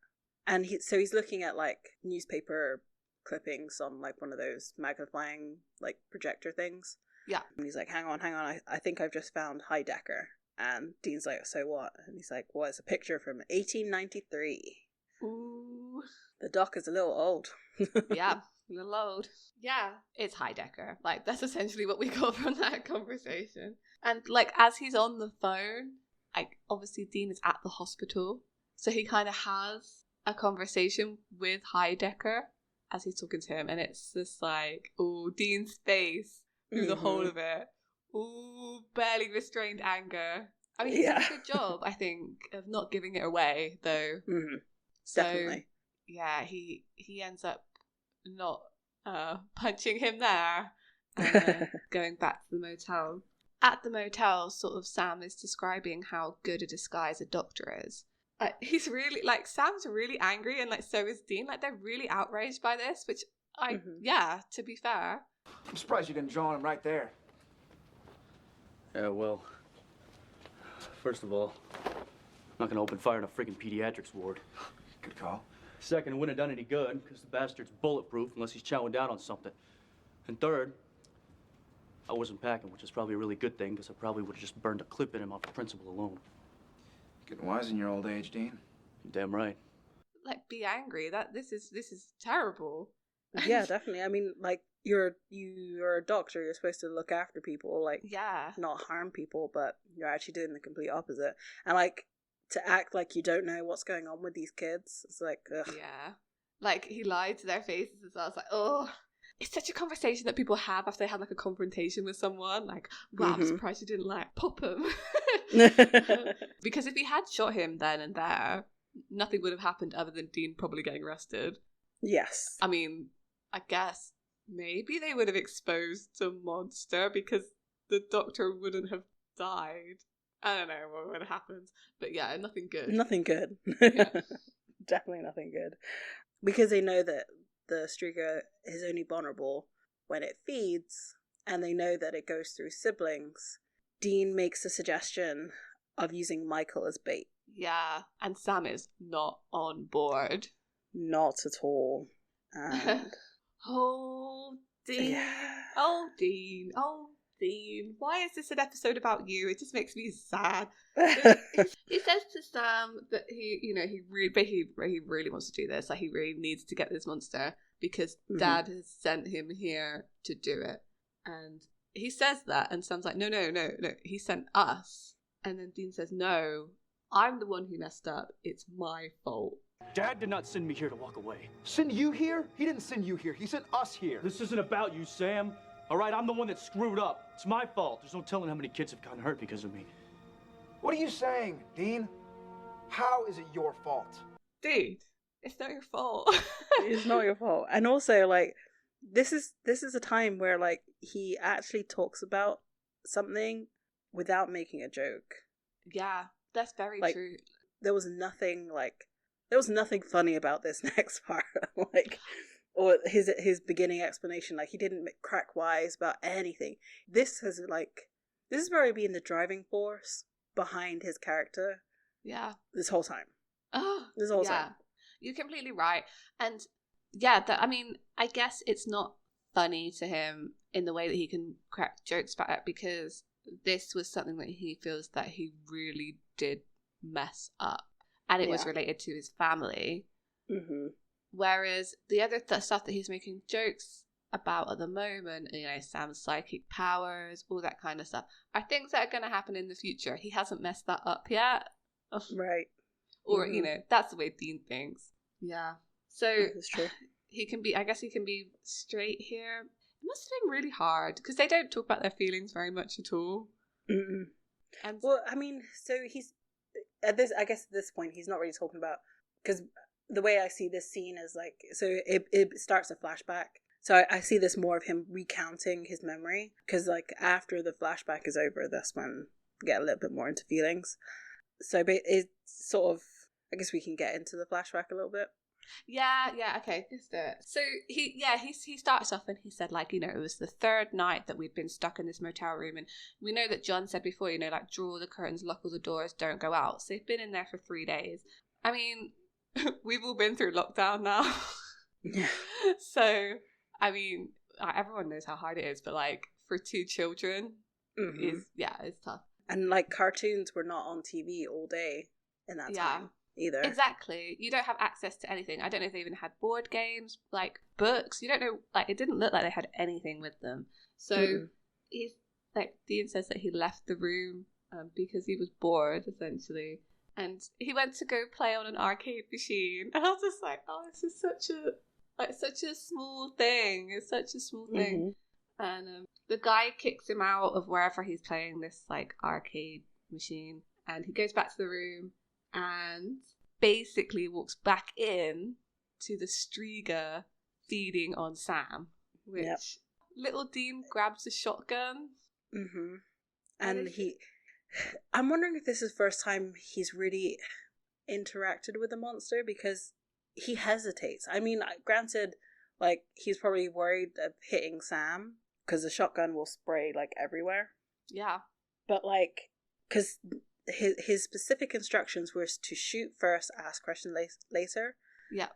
And he's looking at like newspaper clippings on like one of those magnifying like projector things. Yeah. And he's like, hang on, I think I've just found Heidecker. And Dean's like, so what? And he's like, well, it's a picture from 1893. Ooh. The doc is a little old. Yeah, a little old. Yeah, it's Heidecker. Like, that's essentially what we got from that conversation. And, like, as he's on the phone, like, obviously Dean is at the hospital. So he kind of has a conversation with Heidecker as he's talking to him. And it's just like, ooh, Dean's face through the whole of it. Ooh, barely restrained anger. I mean, he did a good job, I think, of not giving it away, though. Mm-hmm. So, definitely. Yeah, he ends up not punching him there and going back to the motel. At the motel, sort of Sam is describing how good a disguise a doctor is. He's really, like, Sam's really angry, and, like, so is Dean. Like, they're really outraged by this, which yeah, to be fair. I'm surprised you didn't draw him right there. Yeah, well, first of all, I'm not gonna open fire in a freaking pediatrics ward. Good call. Second, it wouldn't have done any good, because the bastard's bulletproof unless he's chowing down on something. And third, I wasn't packing, which is probably a really good thing, because I probably would have just burned a clip in him off principle alone. Getting wise in your old age, Dean. You're damn right. Like, be angry. This is terrible. Yeah, definitely. I mean, like, you're a doctor. You're supposed to look after people, like, yeah, not harm people, but you're actually doing the complete opposite. And, like, to act like you don't know what's going on with these kids, it's like, ugh. Yeah. Like, he lied to their faces as well. It's like, oh. It's such a conversation that people have after they had, like, a confrontation with someone. Like, wow, I'm surprised you didn't, like, pop him. Because if he had shot him then and there, nothing would have happened other than Dean probably getting arrested. Yes. I mean, I guess maybe they would have exposed the monster because the doctor wouldn't have died. I don't know what would have happened. But yeah, nothing good. Nothing good. Yeah. Definitely nothing good. Because they know that the Striga is only vulnerable when it feeds, and they know that it goes through siblings. Dean makes the suggestion of using Michael as bait. Yeah, and Sam is not on board. Not at all. And oh, Dean. Yeah. Oh, Dean. Oh, Dean. Why is this an episode about you? It just makes me sad. He says to Sam that he really wants to do this. Like, he really needs to get this monster because Dad has sent him here to do it. And he says that, and Sam's like, no. He sent us. And then Dean says, no, I'm the one who messed up. It's my fault. Dad did not send me here to walk away. Send you here? He didn't send you here. He sent us here. This isn't about you, Sam. All right, I'm the one that screwed up. It's my fault. There's no telling how many kids have gotten hurt because of me. What are you saying, Dean? How is it your fault? Dude, it's not your fault. It's not your fault. And also, like, this is a time where, like, he actually talks about something without making a joke. Yeah, that's very like, true. There was nothing funny about this next part. Like, or his beginning explanation. Like, he didn't crack wise about anything. This is probably been the driving force behind his character. Yeah. This whole time. Oh, this whole time. You're completely right. And yeah, I mean, I guess it's not funny to him in the way that he can crack jokes about it, because this was something that he feels that he really did mess up, and it was related to his family. Mm-hmm. Whereas the other stuff that he's making jokes about at the moment, you know, Sam's psychic powers, all that kind of stuff, are things that are going to happen in the future. He hasn't messed that up yet. Right. Or, you know, that's the way Dean thinks. Yeah. So that's true. He can be straight here. It must have been really hard because they don't talk about their feelings very much at all. Mm-mm. And well, I mean, so he's at this point he's not really talking about, because the way I see this scene is like, so it starts a flashback. So I see this more of him recounting his memory, because like after the flashback is over, that's when we get a little bit more into feelings. So it's sort of, I guess we can get into the flashback a little bit. Yeah, okay, let's do it. So he starts off and he said, like, you know, it was the third night that we'd been stuck in this motel room, and we know that John said before, you know, like, draw the curtains, lock all the doors, don't go out. So they've been in there for 3 days. I mean, we've all been through lockdown now. Yeah. So, I mean, everyone knows how hard it is, but like for 2 children, it's tough. And like cartoons were not on TV all day in that time either. Exactly. You don't have access to anything. I don't know if they even had board games, like books. You don't know, like it didn't look like they had anything with them. So he's like, Dean says that he left the room because he was bored, essentially. And he went to go play on an arcade machine. And I was just like, oh, this is such a small thing. It's such a small thing. And the guy kicks him out of wherever he's playing this like arcade machine. And he goes back to the room and basically walks back in to the Striga feeding on Sam. Which little Dean grabs a shotgun. And I'm wondering if this is the first time he's really interacted with a monster, because he hesitates. I mean, granted, like, he's probably worried of hitting Sam because the shotgun will spray like everywhere. Yeah. But like, because his specific instructions were to shoot first, ask questions later. Yeah.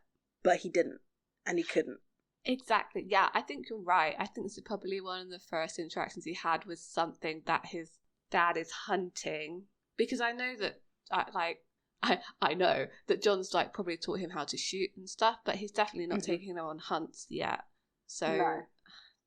But he didn't, and he couldn't. Exactly. Yeah, I think you're right. I think this is probably one of the first interactions he had with something that his dad is hunting, because I know that I know that John's like probably taught him how to shoot and stuff, but he's definitely not taking them on hunts yet. So no,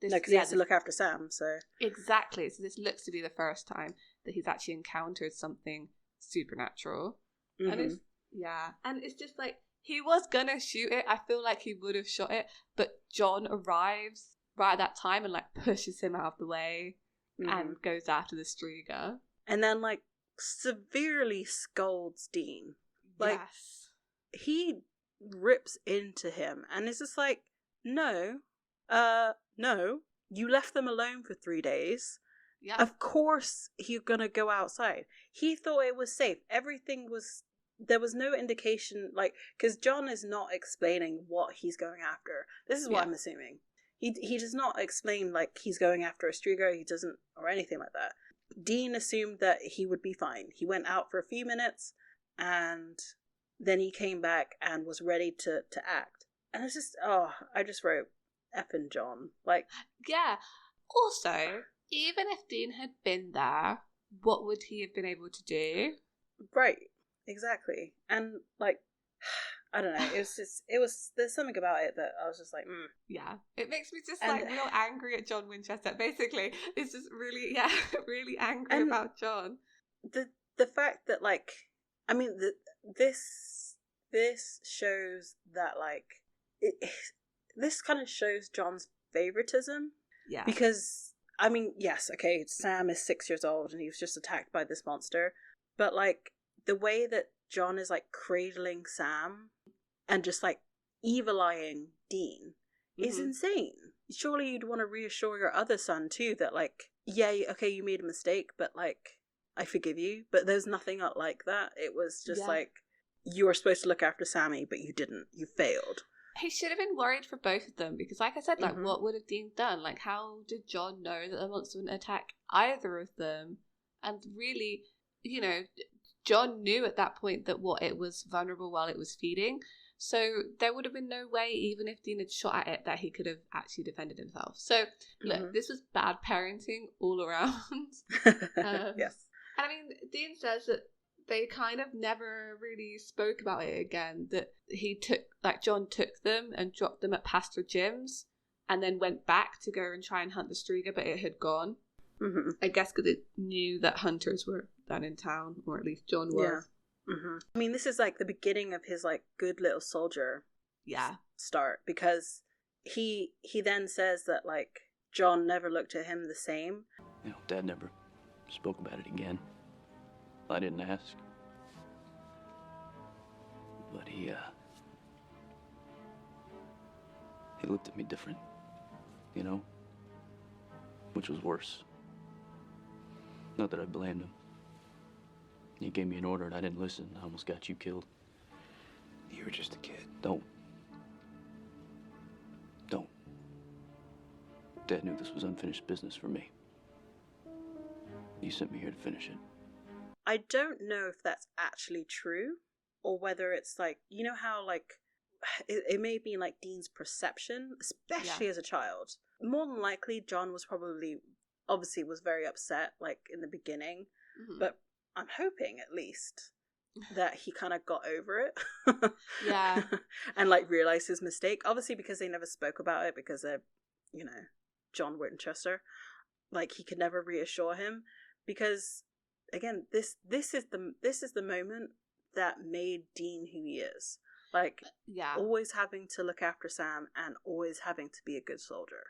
because he has to look after Sam. So exactly. So this looks to be the first time that he's actually encountered something supernatural, and it's just like, he was gonna shoot it. I feel like he would have shot it, but John arrives right at that time and like pushes him out of the way and goes after the Striga. And then like severely scolds Dean. Like, he rips into him and it's just like, no, you left them alone for 3 days. Yeah. Of course you're gonna go outside. He thought it was safe. There was no indication, like, because John is not explaining what he's going after. This is what I'm assuming. He does not explain, like, he's going after a Striga, he doesn't, or anything like that. Dean assumed that he would be fine. He went out for a few minutes, and then he came back and was ready to act. And it's just, I just wrote, effing John. Like, yeah. Also, even if Dean had been there, what would he have been able to do? Right. Exactly. And like, I don't know, there's something about it that I was just like, Yeah. It makes me just like real angry at John Winchester, basically. It's just really, really angry about John. The fact that, like, I mean, this shows that, like, this kind of shows John's favoritism. Yeah. Because, I mean, yes, okay, Sam is 6 years old and he was just attacked by this monster, but like, the way that John is like cradling Sam and just like evil-eyeing Dean is insane. Surely you'd want to reassure your other son too that, like, yeah, okay, you made a mistake, but like, I forgive you. But there's nothing like that. It was just like, you were supposed to look after Sammy, but you didn't. You failed. He should have been worried for both of them, because like I said, like, what would have Dean done? Like, how did John know that the monster wouldn't attack either of them? And really, you know, John knew at that point that it was vulnerable while it was feeding. So there would have been no way, even if Dean had shot at it, that he could have actually defended himself. So look, this was bad parenting all around. Yes. And I mean, Dean says that they kind of never really spoke about it again, that John took them and dropped them at Pastor Jim's and then went back to go and try and hunt the Striga, but it had gone. I guess because it knew that hunters were then in town, or at least John was. I mean, this is like the beginning of his like good little soldier start, because he then says that like John never looked at him the same. You know, Dad never spoke about it again. I didn't ask. But he looked at me different, you know? Which was worse. Not that I blamed him. He gave me an order and I didn't listen. I almost got you killed. You were just a kid. Don't. Dad knew this was unfinished business for me. He sent me here to finish it. I don't know if that's actually true, or whether it's like, you know how like it may be like Dean's perception, especially as a child. More than likely, John was obviously was very upset like in the beginning, but I'm hoping at least that he kind of got over it. Yeah. And like realized his mistake, obviously because they never spoke about it because they're, John Winchester. Like he could never reassure him, because again, this is the moment that made Dean who he is. Like, always having to look after Sam and always having to be a good soldier.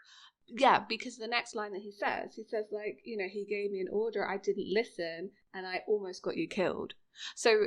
Yeah, because the next line that he says like, he gave me an order, I didn't listen, and I almost got you killed. So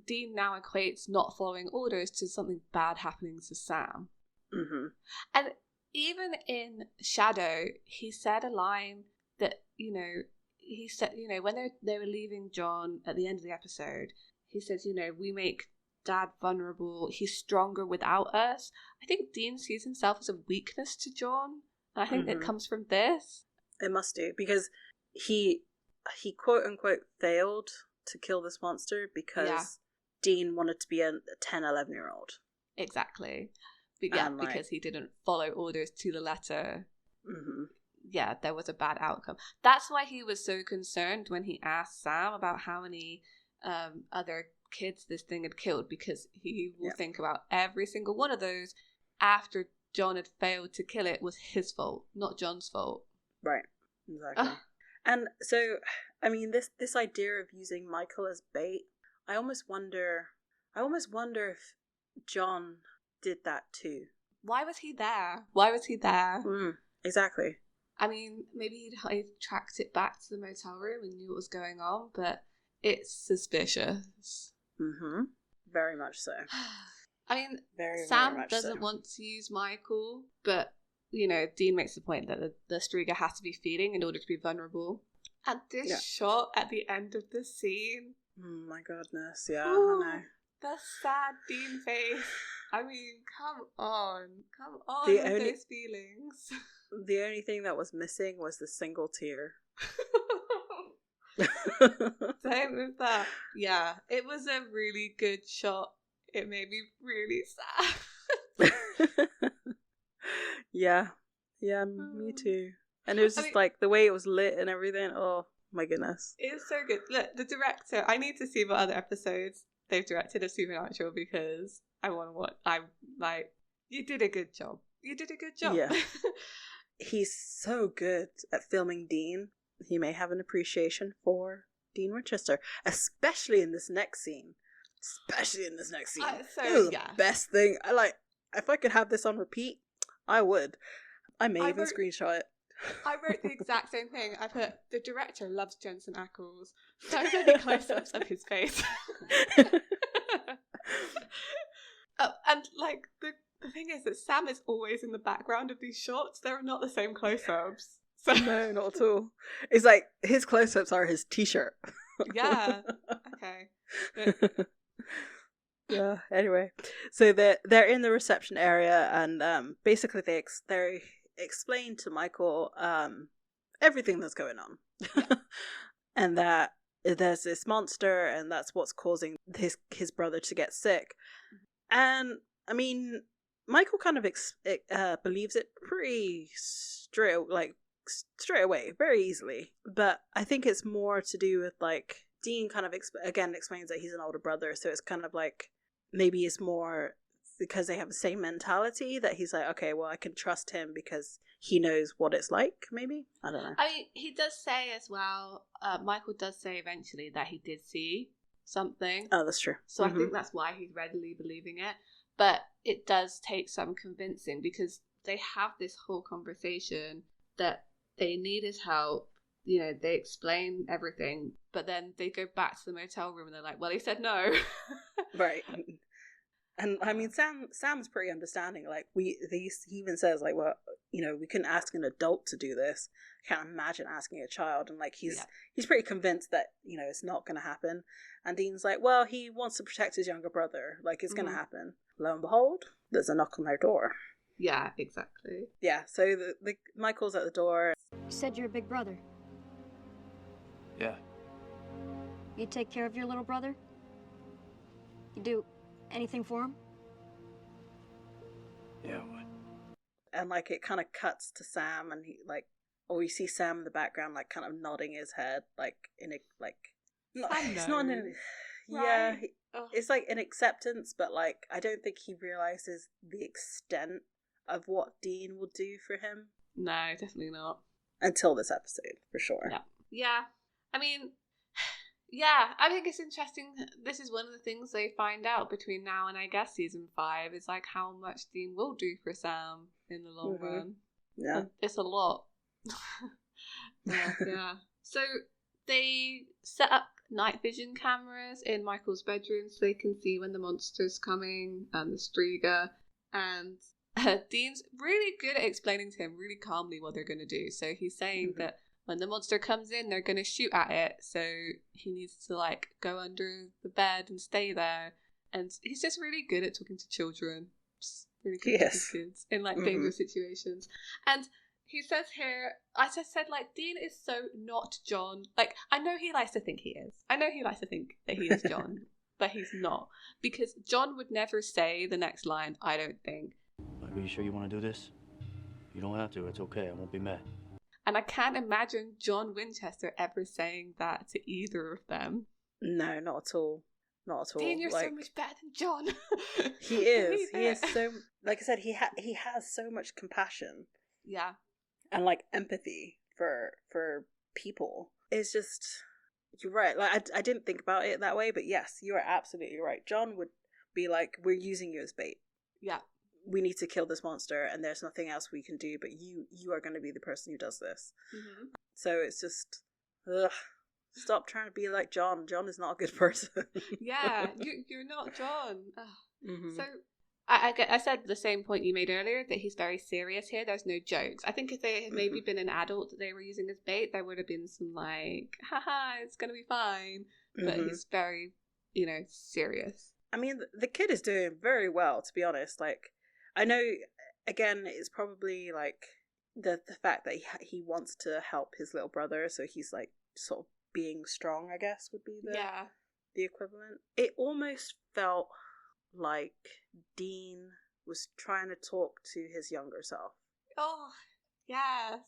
Dean now equates not following orders to something bad happening to Sam. Mm-hmm. And even in Shadow, he said a line that, he said, when they were leaving John at the end of the episode, he says, we make Dad vulnerable, he's stronger without us. I think Dean sees himself as a weakness to John, and I think it comes from this. It must do, because he quote unquote failed to kill this monster because Dean wanted to be a 10, 11-year-old. Exactly. But yeah, because he didn't follow orders to the letter. Mm-hmm. Yeah, there was a bad outcome. That's why he was so concerned when he asked Sam about how many other kids this thing had killed, because he will think about every single one of those after John had failed to kill it was his fault, not John's fault. Right, exactly. And so, I mean, this idea of using Michael as bait, I almost wonder if John did that too. Why was he there? Exactly. I mean, maybe he tracked it back to the motel room and knew what was going on, but it's suspicious. Mm-hmm. Very much so. I mean, Sam very doesn't want to use Michael, but, Dean makes the point that the Striga has to be feeding in order to be vulnerable. And this shot at the end of the scene. Oh my goodness, yeah, I know. The sad Dean face. I mean, come on with those feelings. The only thing that was missing was the single tear. Same with that. Yeah, it was a really good shot. It made me really sad. Yeah, me too. And it was just like the way it was lit and everything. Oh my goodness, it's so good. Look, the director. I need to see what other episodes they've directed of Supernatural, because I want to watch. I'm like, you did a good job. Yeah. He's so good at filming Dean. He may have an appreciation for Dean Winchester, especially in this next scene. This is the best thing. If I could have this on repeat, I would. I may even screenshot it. I wrote the exact same thing. I put, the director loves Jensen Ackles. So many close-ups of his face. And like the thing is that Sam is always in the background of these shots. They're not the same close-ups. So... No, not at all. It's like his close-ups are his t-shirt. Yeah. Okay. But... Yeah. Anyway, so they're in the reception area, and basically they explain to Michael everything that's going on, and that there's this monster, and that's what's causing his brother to get sick. And I mean, Michael kind of believes it pretty straight away, very easily. But I think it's more to do with like Dean kind of explains that he's an older brother, so it's kind of like maybe it's more because they have the same mentality that he's like, okay, well, I can trust him because he knows what it's like. Maybe, I don't know. I mean, he does say as well. Michael does say eventually that he did see something. Oh, that's true. So I think that's why he's readily believing it. But it does take some convincing, because they have this whole conversation that they need his help. They explain everything, but then they go back to the motel room and they're like, well, he said no. Right. And I mean, Sam's pretty understanding. Like he even says like, well, we couldn't ask an adult to do this. I can't imagine asking a child. And like he's pretty convinced that it's not going to happen. And Dean's like, well, he wants to protect his younger brother. Like it's going to happen. Lo and behold, there's a knock on their door. Yeah, exactly. Yeah. So the Michael's at the door. You said you're a big brother. Yeah. You take care of your little brother? You do Anything for him? Yeah, what? And like it kind of cuts to Sam, and he like, or you see Sam in the background, like kind of nodding his head, like in a like, it's not an, yeah, right? it's like an acceptance, but like I don't think he realizes the extent of what Dean will do for him. No, definitely not. Until this episode, for sure. Yeah. I mean, yeah, I think it's interesting. This is one of the things they find out between now and I guess season 5 is like how much Dean will do for Sam in the long run. Yeah. And it's a lot. Yeah. So they set up night vision cameras in Michael's bedroom so they can see when the monster's coming and the Striga. And Dean's really good at explaining to him really calmly what they're going to do. So he's saying that when the monster comes in, they're going to shoot at it. So he needs to like go under the bed and stay there. And he's just really good at talking to children. Just really good at kids in like dangerous situations. And he says here, I just said like Dean is so not John. Like I know he likes to think he is. I know he likes to think that he is John, but he's not. Because John would never say the next line, I don't think. Are you sure you want to do this? You don't have to. It's okay. I won't be mad. And I can't imagine John Winchester ever saying that to either of them. No, not at all. Not at all. Dean, you're like, so much better than John. He is. He is so. Like I said, he has so much compassion. Yeah. And like empathy for people. It's just, you're right. Like I didn't think about it that way, but yes, you are absolutely right. John would be like, "We're using you as bait. Yeah. We need to kill this monster, and there's nothing else we can do. But you are going to be the person who does this." Mm-hmm. So it's just, stop trying to be like John. John is not a good person. Yeah, you're not John. So I said the same point you made earlier, that he's very serious here. There's no jokes. I think if they had maybe been an adult that they were using as bait, there would have been some like, haha, it's gonna be fine. But he's very, serious. I mean, the kid is doing very well, to be honest. Like, I know, again, it's probably like the fact that he wants to help his little brother, so he's like sort of being strong, I guess, would be the equivalent. It almost felt like Dean was trying to talk to his younger self. Oh, yes.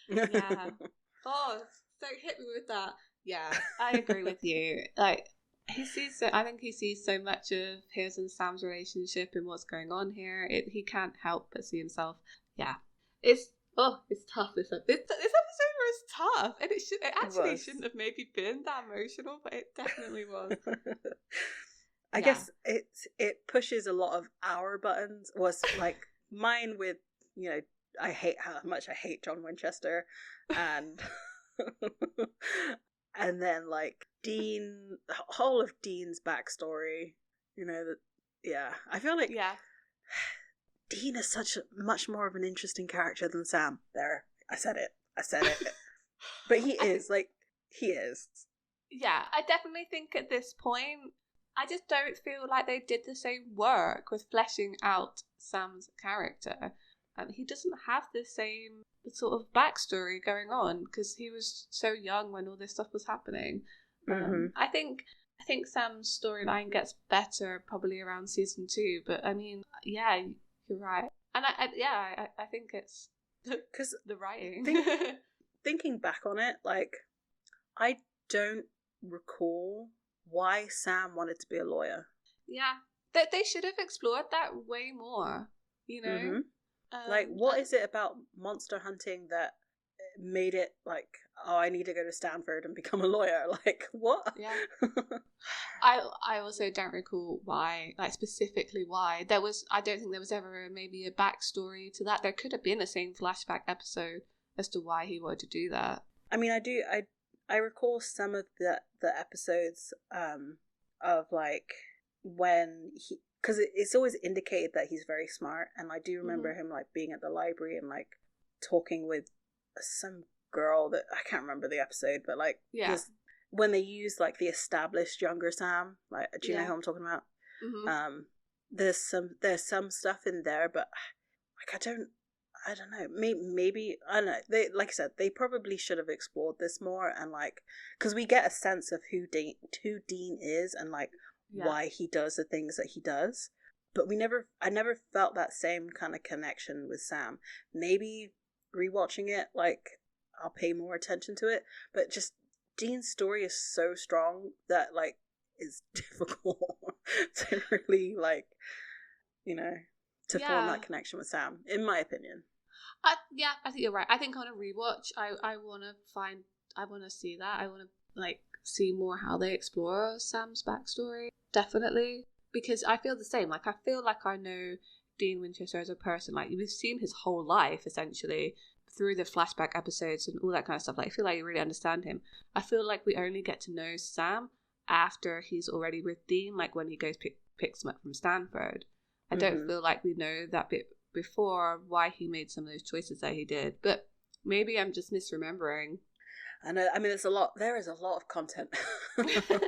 Yeah. Oh, so hit me with that. Yeah, I agree with you. Like, I think he sees so much of his and Sam's relationship and what's going on here. He can't help but see himself. Yeah. It's tough. This episode was tough. And it actually shouldn't have maybe been that emotional, but it definitely was. I guess it pushes a lot of our buttons. Was like mine with, I hate how much I hate John Winchester, and and then like Dean, whole of Dean's backstory. I feel like Dean is much more of an interesting character than Sam. There, I said it. But he is. Yeah, I definitely think at this point, I just don't feel like they did the same work with fleshing out Sam's character. He doesn't have the same sort of backstory going on because he was so young when all this stuff was happening. I think Sam's storyline gets better probably around season 2, but I mean, yeah, you're right. And I think it's because the writing. Thinking back on it, like, I don't recall why Sam wanted to be a lawyer. Yeah, they should have explored that way more, like, what is it about monster hunting that made it like, oh, I need to go to Stanford and become a lawyer? Like, what? Yeah. I also don't recall why, like specifically why. I don't think there was ever maybe a backstory to that. There could have been a same flashback episode as to why he wanted to do that. I mean, I recall some of the episodes of like when he, because it's always indicated that he's very smart, and I do remember him like being at the library and like talking with some girl that I can't remember the episode, but like when they use like the established younger Sam, like, do you know who I'm talking about? There's some stuff in there, but like I don't know. Maybe I don't know. They, like I said, they probably should have explored this more, and like, because we get a sense of who Dean is, and like why he does the things that he does. But I never felt that same kind of connection with Sam. Maybe rewatching it, like, I'll pay more attention to it. But just Dean's story is so strong that, like, it's difficult to really, like, to form that connection with Sam, in my opinion. I think you're right. I think on a rewatch, I want to see that. I want to, like, see more how they explore Sam's backstory. Definitely. Because I feel the same. Like, I feel like I know Dean Winchester as a person. Like, we've seen his whole life, essentially, through the flashback episodes and all that kind of stuff. Like, I feel like you really understand him. I feel like we only get to know Sam after he's already with Dean, like when he goes picks him up from Stanford. I don't feel like we know that bit before, why he made some of those choices that he did. But maybe I'm just misremembering. I know. I mean, there is a lot of content. There's a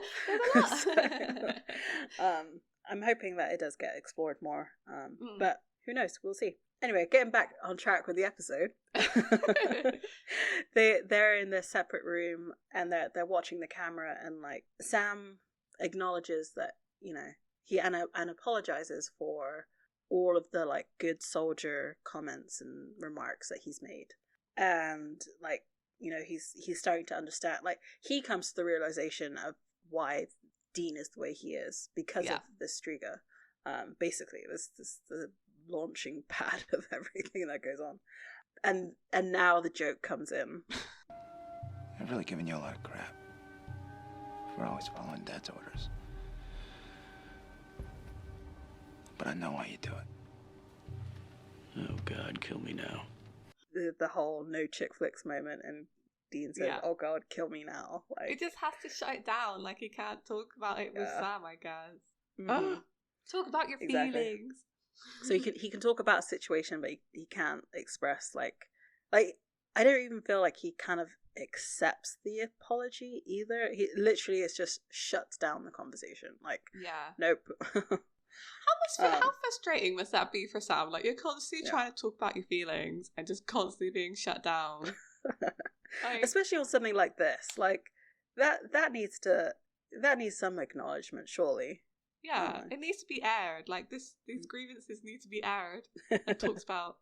lot. I'm hoping that it does get explored more. But who knows? We'll see. Anyway, getting back on track with the episode. They're in their separate room and they're watching the camera, and, like, Sam acknowledges that, he and apologizes for all of the, like, good soldier comments and remarks that he's made. And, like, he's starting to understand, like, he comes to the realization of why Dean is the way he is because of the Striga. Basically, this the launching pad of everything that goes on. And now the joke comes in. I've really given you a lot of crap for always following Dad's orders. But I know why you do it. Oh, God, kill me now. The whole no chick flicks moment, and Dean says, "Oh God, kill me now." Like, he just has to shut it down. Like, he can't talk about it with Sam, I guess. Mm-hmm. Talk about your feelings. So he can talk about a situation, but he can't express like I don't even feel like he kind of accepts the apology either. He literally is just shuts down the conversation. Like, nope. How frustrating must that be for Sam? Like, you're constantly trying to talk about your feelings and just constantly being shut down. Like, especially on something like this. Like, that needs some acknowledgement, surely. Yeah, it needs to be aired. Like, these grievances need to be aired and talked about.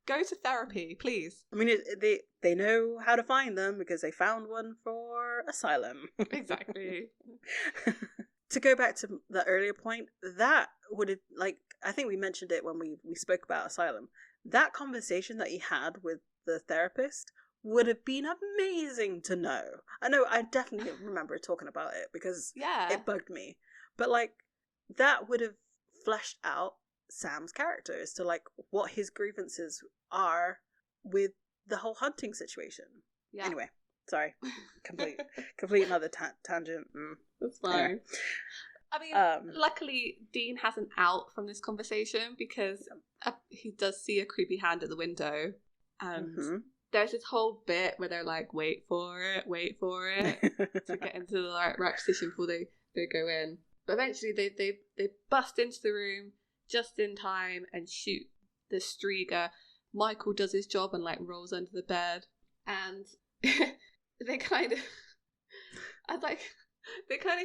Go to therapy, please. I mean, they know how to find them because they found one for Asylum. Exactly. To go back to the earlier point, that would have, like, I think we mentioned it when we spoke about Asylum. That conversation that he had with the therapist would have been amazing to know. I definitely remember talking about it because it bugged me. But, like, that would have fleshed out Sam's character as to, like, what his grievances are with the whole hunting situation. Yeah. Anyway, sorry. Complete another tangent. That's fine. Anyway. I mean, luckily, Dean has an out from this conversation because he does see a creepy hand at the window. And there's this whole bit where they're like, wait for it, to get into the right position before they go in. But eventually they bust into the room just in time and shoot the Striga. Michael does his job and, like, rolls under the bed. And they kind of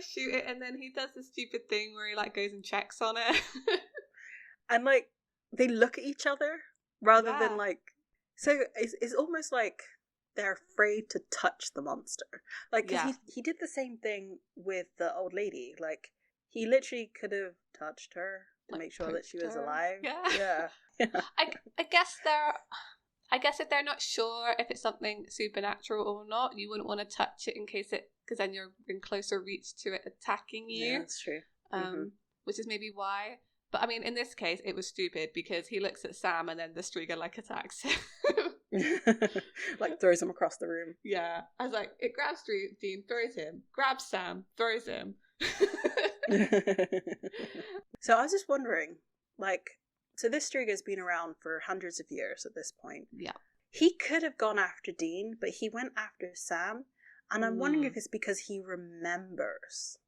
shoot it, and then he does this stupid thing where he, like, goes and checks on it. And, like, they look at each other rather than, like, so it's almost like they're afraid to touch the monster. Like, 'cause he did the same thing with the old lady. Like, he literally could have touched her to, like, make sure that she was alive. Yeah. I guess if they're not sure if it's something supernatural or not, you wouldn't want to touch it because then you're in closer reach to it attacking you. Yeah, that's true. Which is maybe why. But I mean, in this case, it was stupid because he looks at Sam and then the Striga, like, attacks him. Like, throws him across the room. Yeah. I was like, it grabs Dean, throws him. Grabs Sam, throws him. So I was just wondering, like, so this Striga's been around for hundreds of years at this point. Yeah. He could have gone after Dean, but he went after Sam. And I'm wondering if it's because he remembers.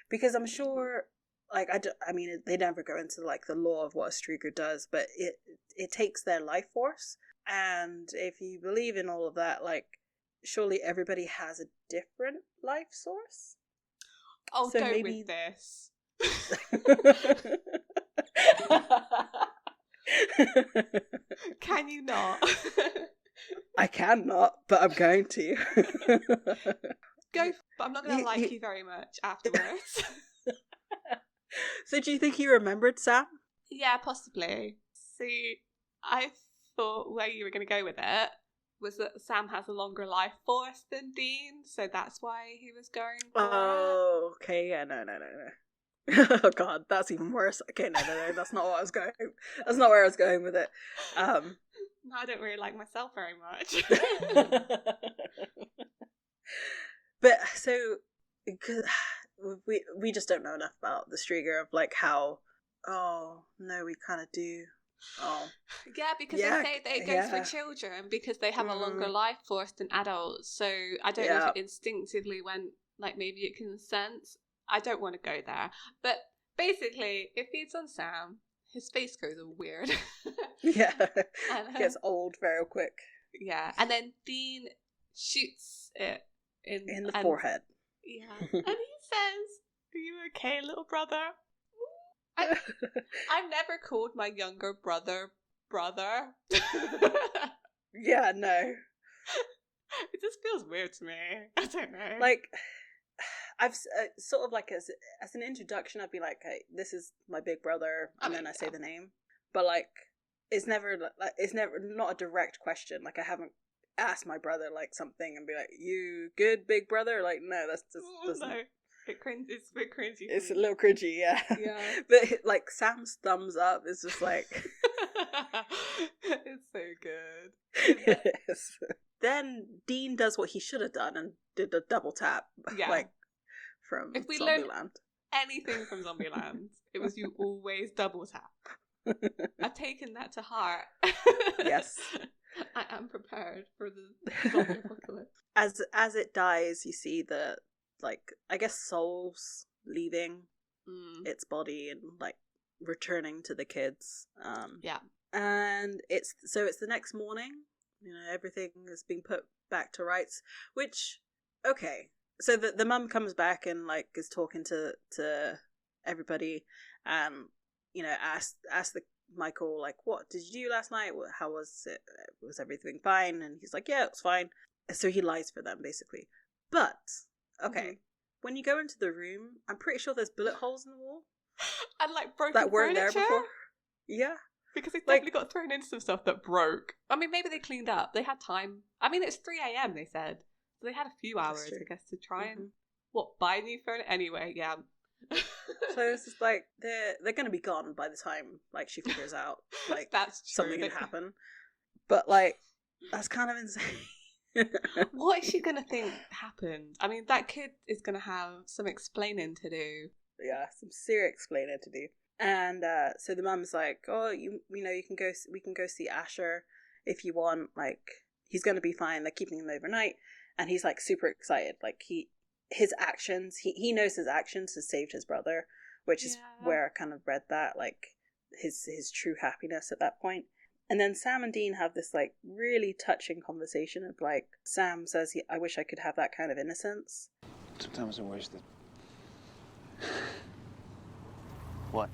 Because I'm sure, like, I mean, they never go into, like, the law of what a Striga does, but it takes their life force. And if you believe in all of that, like, surely everybody has a different life source? Oh, So don't maybe- with this. Can you not? I cannot, but I'm going to. Go, but I'm not going to like You- you very much afterwards. So do you think he remembered Sam? Yeah, possibly. See, I thought where you were going to go with it was that Sam has a longer life force than Dean, so that's why he was going for it. Oh, okay, yeah, no. Oh god, that's even worse. Okay, no, that's not what I was going. That's not where I was going with it. No, I don't really like myself very much. But so, 'cause we just don't know enough about the Strieger of like how. Oh no, we kind of do. Oh Yeah, because Yeah, they say that it goes yeah. for children because they have a longer Mm. life force than adults. So I don't know Yeah. if it instinctively went like maybe it can sense. I don't want to go there. But basically, it feeds on Sam. His face goes all weird. yeah, And, gets old very quick yeah, and then Dean shoots it in the and- forehead. Yeah, and he says, "Are you okay, little brother?" I've never called my younger brother. Yeah, no. It just feels weird to me. I don't know. Like I've sort of like as an introduction, I'd be like, "Hey, this is my big brother," and then I say yeah. the name. But like, it's never not a direct question. Like I haven't asked my brother like something and be like, "You good, big brother?" Like no, that's just doesn't. no, it's a bit cringy. for It's a me. little cringy, yeah. Yeah. But like Sam's thumbs up is just like It's so good. it is. Then Dean does what he should have done and did a double tap, Yeah. like from If we learned- Zombieland. Anything from Zombieland, it was you always double tap. I've taken that to heart. Yes. I am prepared for the zombie apocalypse. As it dies, you see the like I guess souls leaving its body and like returning to the kids. Yeah. And it's the next morning. You know, everything is being put back to rights. Which okay, so the mum comes back and like is talking to everybody, and you know asks the Michael like, "What did you do last night? How was it? Was everything fine?" And he's like, "Yeah, it was fine." So he lies for them basically. But okay, when you go into the room, I'm pretty sure there's bullet holes in the wall And like broken that weren't furniture. there before. Yeah. Because they Like- definitely got thrown into some stuff that broke. I mean, maybe they cleaned up. They had time. I mean, it's 3 a.m. they said. So they had a few That's hours, true. I guess, to try and Mhm. buy new furniture. Anyway, yeah. So it's just like they're gonna be gone by the time like she figures out like That's true. something can happen. But like that's kind of insane. What is she gonna think happened? I mean, that kid is gonna have some explaining to do. Yeah, some serious explaining to do. And so the mum's like, "Oh, you know, we can go see Asher if you want. Like, he's gonna be fine. They're keeping him overnight." And he's like super excited. Like his actions, he knows his actions has saved his brother, which is Yeah. where I kind of read that, like his true happiness at that point. And then Sam and Dean have this like really touching conversation of like Sam says, "I wish I could have that kind of innocence." Sometimes I wish that. What?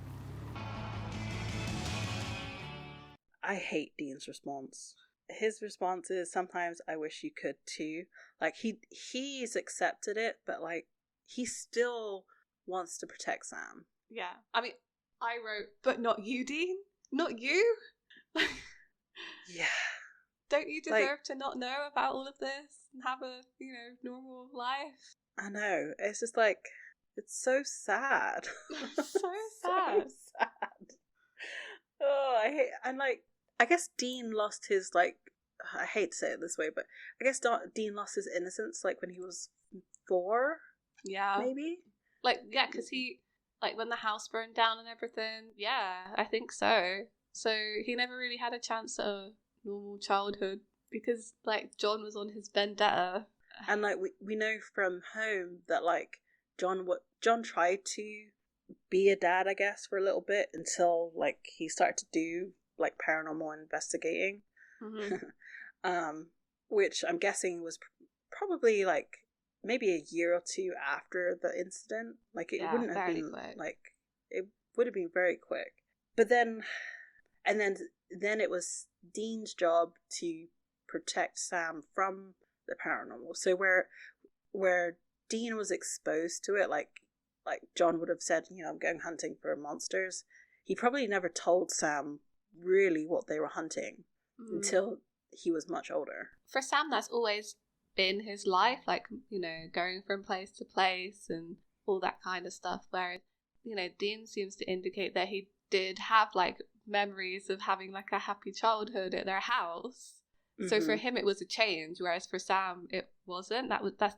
I hate Dean's response. His response is sometimes I wish you could too. Like he's accepted it, but like he still wants to protect Sam. Yeah. I mean, I wrote, but not you, Dean. Not you. Yeah. Don't you Like- deserve to not know about all of this and have a, normal life? I know. It's just like it's so sad. So sad. sad. Oh, I hate and like I guess Dean lost his like I hate to say it this way, but I guess Dean lost his innocence like when he was 4, Yeah. maybe. Like, yeah, because he, like, when the house burned down and everything, yeah, I think so. So he never really had a chance at a normal childhood because, like, John was on his vendetta. And like we know from home that like John tried to be a dad, I guess, for a little bit until like he started to do like paranormal investigating, Mhm. which I'm guessing was probably like maybe a year or two after the incident. Like, it wouldn't have been quick. like, it would have been very quick. But then it was Dean's job to protect Sam from the paranormal. So where Dean was exposed to it, like John would have said, I'm going hunting for monsters, he probably never told Sam really what they were hunting until he was much older. For Sam, that's always been his life, like, going from place to place and all that kind of stuff, where, Dean seems to indicate that he did have, like, memories of having, like, a happy childhood at their house. So for him, it was a change, whereas for Sam, it wasn't.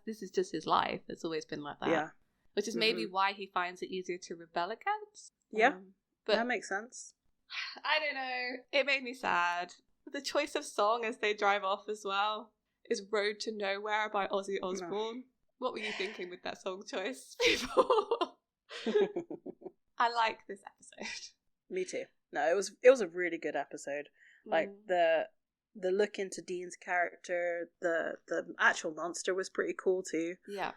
This is just his life. It's always been like that. Yeah. Which is maybe why he finds it easier to rebel against. Yeah, but that makes sense. I don't know. It made me sad. The choice of song as they drive off as well is Road to Nowhere by Ozzy Osbourne. No. What were you thinking with that song choice, people? I like this episode. Me too. No, it was a really good episode. Like, the look into Dean's character, the actual monster was pretty cool too. Yeah.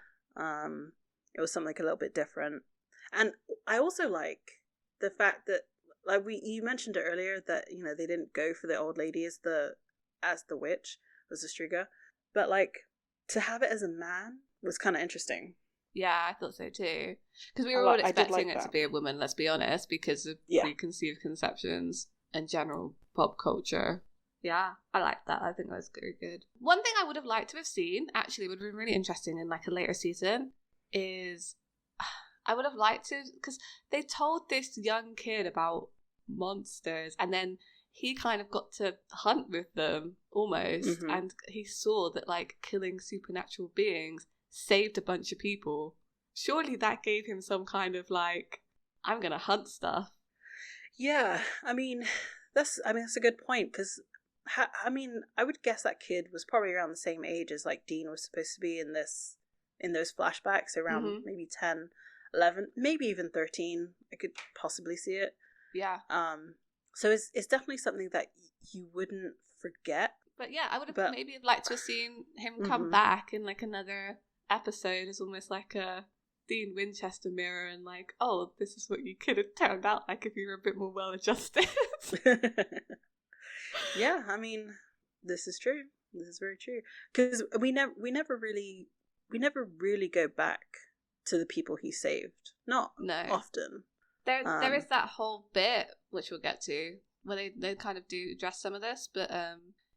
It was something a little bit different. And I also like the fact that, like, you mentioned it earlier, that, they didn't go for the old lady as the witch, as the Striga. But, like, to have it as a man was kind of interesting. Yeah, I thought so too. Because we were all expecting it to be a woman, let's be honest, because of preconceived conceptions and general pop culture. Yeah, I like that. I think that was very good. One thing I would have liked to have seen, actually, would have been really interesting in, like, a later season, is I would have liked to, because they told this young kid about monsters, and then he kind of got to hunt with them almost, and he saw that, like, killing supernatural beings saved a bunch of people. Surely that gave him some kind of, like, I'm gonna hunt stuff. Yeah, that's a good point, because I would guess that kid was probably around the same age as, like, Dean was supposed to be in those flashbacks, around maybe 10, 11, maybe even 13. I could possibly see it. Yeah. So it's definitely something that you wouldn't forget. But yeah, I would have maybe liked to have seen him come back in, like, another episode as almost like a Dean Winchester mirror, and, like, oh, this is what you could have turned out like if you were a bit more well adjusted. Yeah, this is true. This is very true, because we never really go back to the people he saved. Not often. There is that whole bit which we'll get to where they kind of do address some of this, but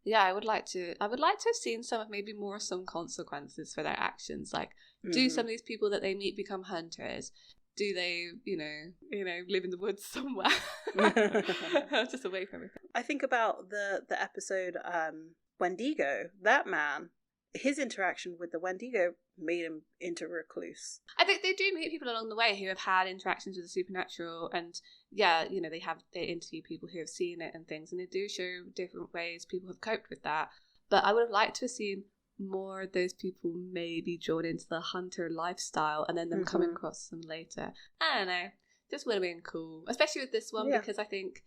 yeah, I would like to have seen some consequences for their actions. Like, do some of these people that they meet become hunters? Do they, live in the woods somewhere? Just away from everything. I think about the episode Wendigo. That man, his interaction with the Wendigo made him into a recluse. I think they do meet people along the way who have had interactions with the supernatural, and they interview people who have seen it and things, and they do show different ways people have coped with that. But I would have liked to have seen more of those people maybe drawn into the hunter lifestyle, and then them coming across them later. I don't know. Just would have been cool, especially with this one, because I think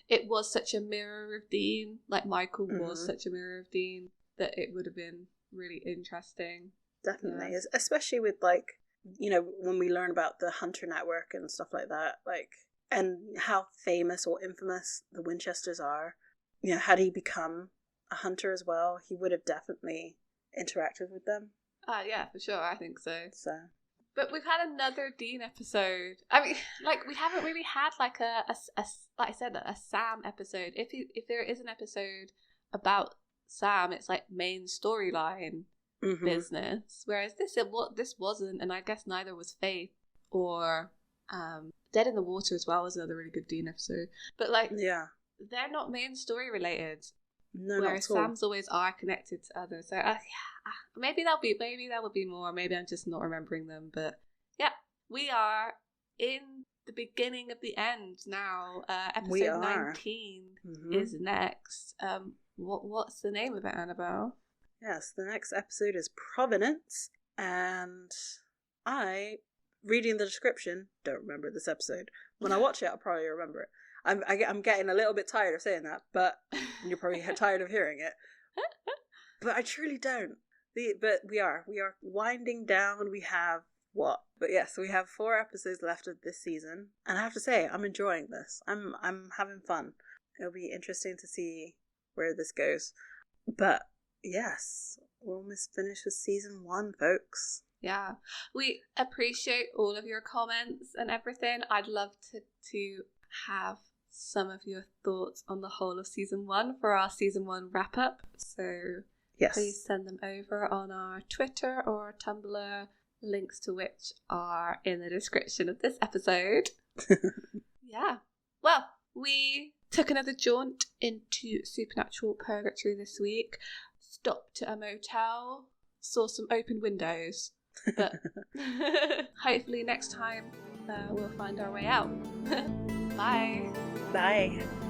it was such a mirror of Dean. Like, Michael was such a mirror of Dean, that it would have been really interesting. Definitely, especially with, like, when we learn about the Hunter Network and stuff like that, like, and how famous or infamous the Winchesters are. Had he become a hunter as well, he would have definitely interacted with them. Yeah, for sure, I think so. But we've had another Dean episode. I mean, like, we haven't really had, like, a like I said, a Sam episode. If there is an episode about Sam, it's like main storyline business. Whereas this wasn't, and I guess neither was Faith or Dead in the Water as well was another really good Dean episode. But, like, they're not main story related. No, whereas Sam's always are connected to others. So maybe that would be more. Maybe I'm just not remembering them. But yeah, we are in the beginning of the end now. Episode 19 is next. What's the name of it, Annabelle? Yes, the next episode is Provenance, and I, reading the description, don't remember this episode. When I watch it, I'll probably remember it. I'm getting a little bit tired of saying that, but you're probably tired of hearing it. But I truly don't. But we are winding down. We have what? But yes, we have 4 episodes left of this season, and I have to say, I'm enjoying this. I'm having fun. It'll be interesting to see where this goes. But yes, we're almost finished with season 1, folks. Yeah, we appreciate all of your comments and everything. I'd love to have some of your thoughts on the whole of season 1 for our season 1 wrap up. So yes, please send them over on our Twitter or Tumblr, links to which are in the description of this episode. Yeah. Well, we took another jaunt into supernatural purgatory this week, stopped at a motel, saw some open windows, but hopefully next time we'll find our way out. Bye. Bye.